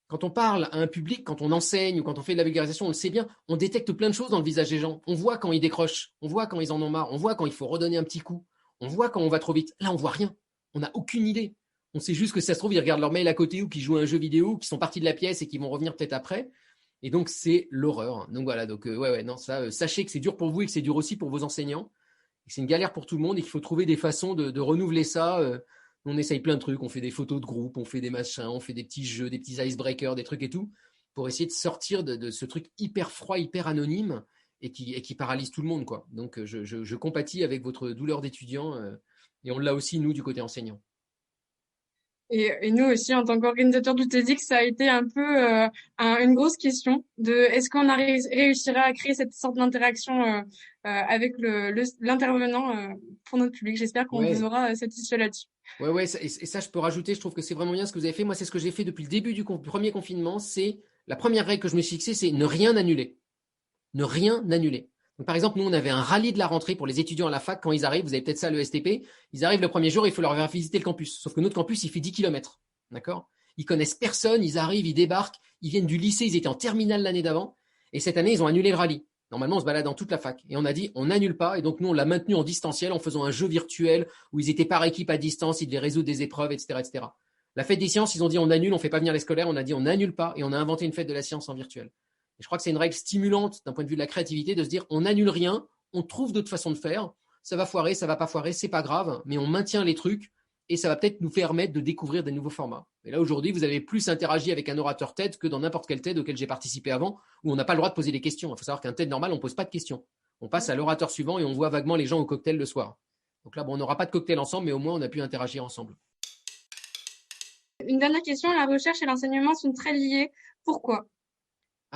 quand on parle à un public, quand on enseigne ou quand on fait de la vulgarisation, on le sait bien, on détecte plein de choses dans le visage des gens. On voit quand ils décrochent, on voit quand ils en ont marre, on voit quand il faut redonner un petit coup, on voit quand on va trop vite. Là, on voit rien. On n'a aucune idée. On sait juste que si ça se trouve, ils regardent leur mail à côté ou qu'ils jouent à un jeu vidéo ou qu'ils sont partis de la pièce et qu'ils vont revenir peut-être après. Et donc, c'est l'horreur. Donc voilà, sachez que c'est dur pour vous et que c'est dur aussi pour vos enseignants. Et que c'est une galère pour tout le monde et qu'il faut trouver des façons de renouveler ça. On essaye plein de trucs, on fait des photos de groupe, on fait des machins, on fait des petits jeux, des petits icebreakers, des trucs et tout, pour essayer de sortir de ce truc hyper froid, hyper anonyme et qui paralyse tout le monde, quoi. Donc je compatis avec votre douleur d'étudiant et on l'a aussi, nous, du côté enseignant. Et nous aussi, en tant qu'organisateurs du TEDx, ça a été un peu une grosse question de est-ce qu'on réussira à créer cette sorte d'interaction avec l'intervenant pour notre public. J'espère qu'on vous aura satisfait là-dessus. Ouais, et ça, je peux rajouter, je trouve que c'est vraiment bien ce que vous avez fait. Moi, c'est ce que j'ai fait depuis le début du premier confinement. C'est la première règle que je me suis fixée, c'est ne rien annuler. Ne rien annuler. Donc, par exemple, nous, on avait un rallye de la rentrée pour les étudiants à la fac quand ils arrivent. Vous avez peut-être ça à l'ESTP. Ils arrivent le premier jour, il faut leur faire visiter le campus. Sauf que notre campus, il fait 10 km. D'accord? Ils connaissent personne, ils arrivent, ils débarquent, ils viennent du lycée, ils étaient en terminale l'année d'avant. Et cette année, ils ont annulé le rallye. Normalement, on se balade dans toute la fac. Et on a dit, on n'annule pas. Et donc, nous, on l'a maintenu en distanciel en faisant un jeu virtuel où ils étaient par équipe à distance, ils devaient résoudre des épreuves, etc., etc. La fête des sciences, ils ont dit, on annule, on fait pas venir les scolaires. On a dit, on n'annule pas. Et on a inventé une fête de la science en virtuel. Et je crois que c'est une règle stimulante d'un point de vue de la créativité de se dire, on n'annule rien, on trouve d'autres façons de faire. Ça va foirer, ça va pas foirer, c'est pas grave, mais on maintient les trucs et ça va peut-être nous permettre de découvrir des nouveaux formats. Et là, aujourd'hui, vous avez plus interagi avec un orateur TED que dans n'importe quel TED auquel j'ai participé avant, où on n'a pas le droit de poser des questions. Il faut savoir qu'un TED normal, on pose pas de questions. On passe à l'orateur suivant et on voit vaguement les gens au cocktail le soir. Donc là, bon, on n'aura pas de cocktail ensemble, mais au moins, on a pu interagir ensemble. Une dernière question, la recherche et l'enseignement sont très liés. Pourquoi?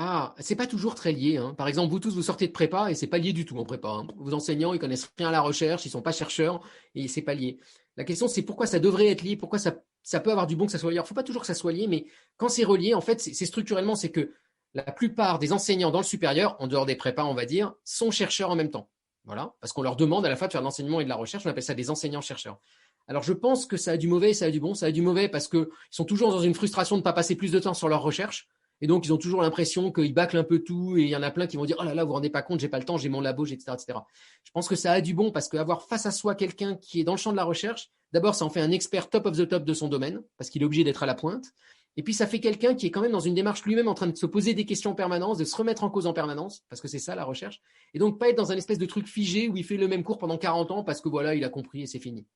Ah, c'est pas toujours très lié, hein. Par exemple, vous tous, vous sortez de prépa et c'est pas lié du tout en prépa, hein. Vos enseignants, ils connaissent rien à la recherche, ils sont pas chercheurs et c'est pas lié. La question, c'est pourquoi ça devrait être lié, pourquoi ça peut avoir du bon que ça soit lié. Alors, faut pas toujours que ça soit lié, mais quand c'est relié, en fait, c'est structurellement, c'est que la plupart des enseignants dans le supérieur, en dehors des prépas, on va dire, sont chercheurs en même temps. Voilà, parce qu'on leur demande à la fois de faire de l'enseignement et de la recherche, on appelle ça des enseignants-chercheurs. Alors, je pense que ça a du mauvais et ça a du bon. Ça a du mauvais parce qu'ils sont toujours dans une frustration de ne pas passer plus de temps sur leur recherche. Et donc, ils ont toujours l'impression qu'ils bâclent un peu tout et il y en a plein qui vont dire oh là là, vous vous rendez pas compte, j'ai pas le temps, j'ai mon labo, etc., etc. Je pense que ça a du bon parce qu'avoir face à soi quelqu'un qui est dans le champ de la recherche, d'abord, ça en fait un expert top of the top de son domaine parce qu'il est obligé d'être à la pointe. Et puis, ça fait quelqu'un qui est quand même dans une démarche lui-même en train de se poser des questions en permanence, de se remettre en cause en permanence, parce que c'est ça la recherche. Et donc, pas être dans un espèce de truc figé où il fait le même cours pendant 40 ans parce que voilà, il a compris et c'est fini.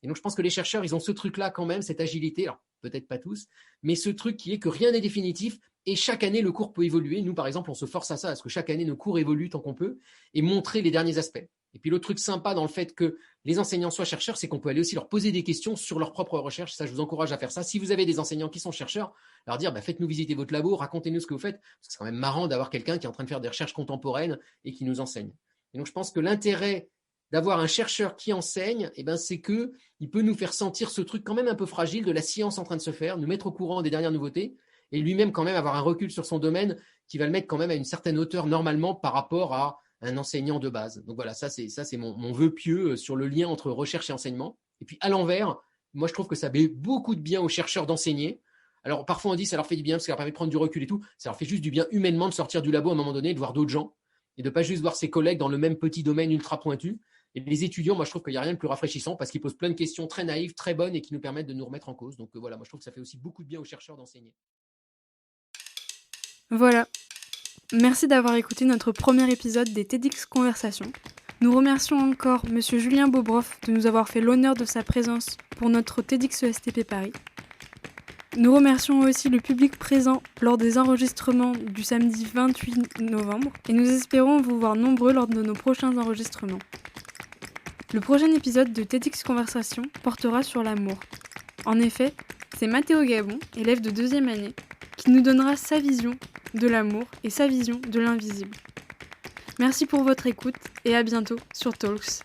Et donc, je pense que les chercheurs, ils ont ce truc-là quand même, cette agilité. Alors, peut-être pas tous, mais ce truc qui est que rien n'est définitif et chaque année, le cours peut évoluer. Nous, par exemple, on se force à ça, à ce que chaque année, nos cours évoluent tant qu'on peut et montrer les derniers aspects. Et puis, l'autre truc sympa dans le fait que les enseignants soient chercheurs, c'est qu'on peut aller aussi leur poser des questions sur leur propre recherche. Ça, je vous encourage à faire ça. Si vous avez des enseignants qui sont chercheurs, leur dire, faites-nous visiter votre labo, racontez-nous ce que vous faites. Parce que c'est quand même marrant d'avoir quelqu'un qui est en train de faire des recherches contemporaines et qui nous enseigne. Et donc, je pense que l'intérêt d'avoir un chercheur qui enseigne, c'est que il peut nous faire sentir ce truc quand même un peu fragile de la science en train de se faire, nous mettre au courant des dernières nouveautés, et lui-même quand même avoir un recul sur son domaine qui va le mettre quand même à une certaine hauteur normalement par rapport à un enseignant de base. Donc voilà, ça c'est mon vœu pieux sur le lien entre recherche et enseignement. Et puis à l'envers, moi je trouve que ça fait beaucoup de bien aux chercheurs d'enseigner. Alors parfois on dit ça leur fait du bien parce que ça leur permet de prendre du recul et tout, ça leur fait juste du bien humainement de sortir du labo à un moment donné, de voir d'autres gens, et de pas juste voir ses collègues dans le même petit domaine ultra pointu. Et les étudiants, moi je trouve qu'il n'y a rien de plus rafraîchissant parce qu'ils posent plein de questions très naïves, très bonnes et qui nous permettent de nous remettre en cause. Donc voilà, moi je trouve que ça fait aussi beaucoup de bien aux chercheurs d'enseigner. Voilà. Merci d'avoir écouté notre premier épisode des TEDx Conversations. Nous remercions encore M. Julien Bobroff de nous avoir fait l'honneur de sa présence pour notre TEDx ESTP Paris. Nous remercions aussi le public présent lors des enregistrements du samedi 28 novembre et nous espérons vous voir nombreux lors de nos prochains enregistrements. Le prochain épisode de TEDx Conversation portera sur l'amour. En effet, c'est Mathéo Gabon, élève de 2e année, qui nous donnera sa vision de l'amour et sa vision de l'invisible. Merci pour votre écoute et à bientôt sur Talks.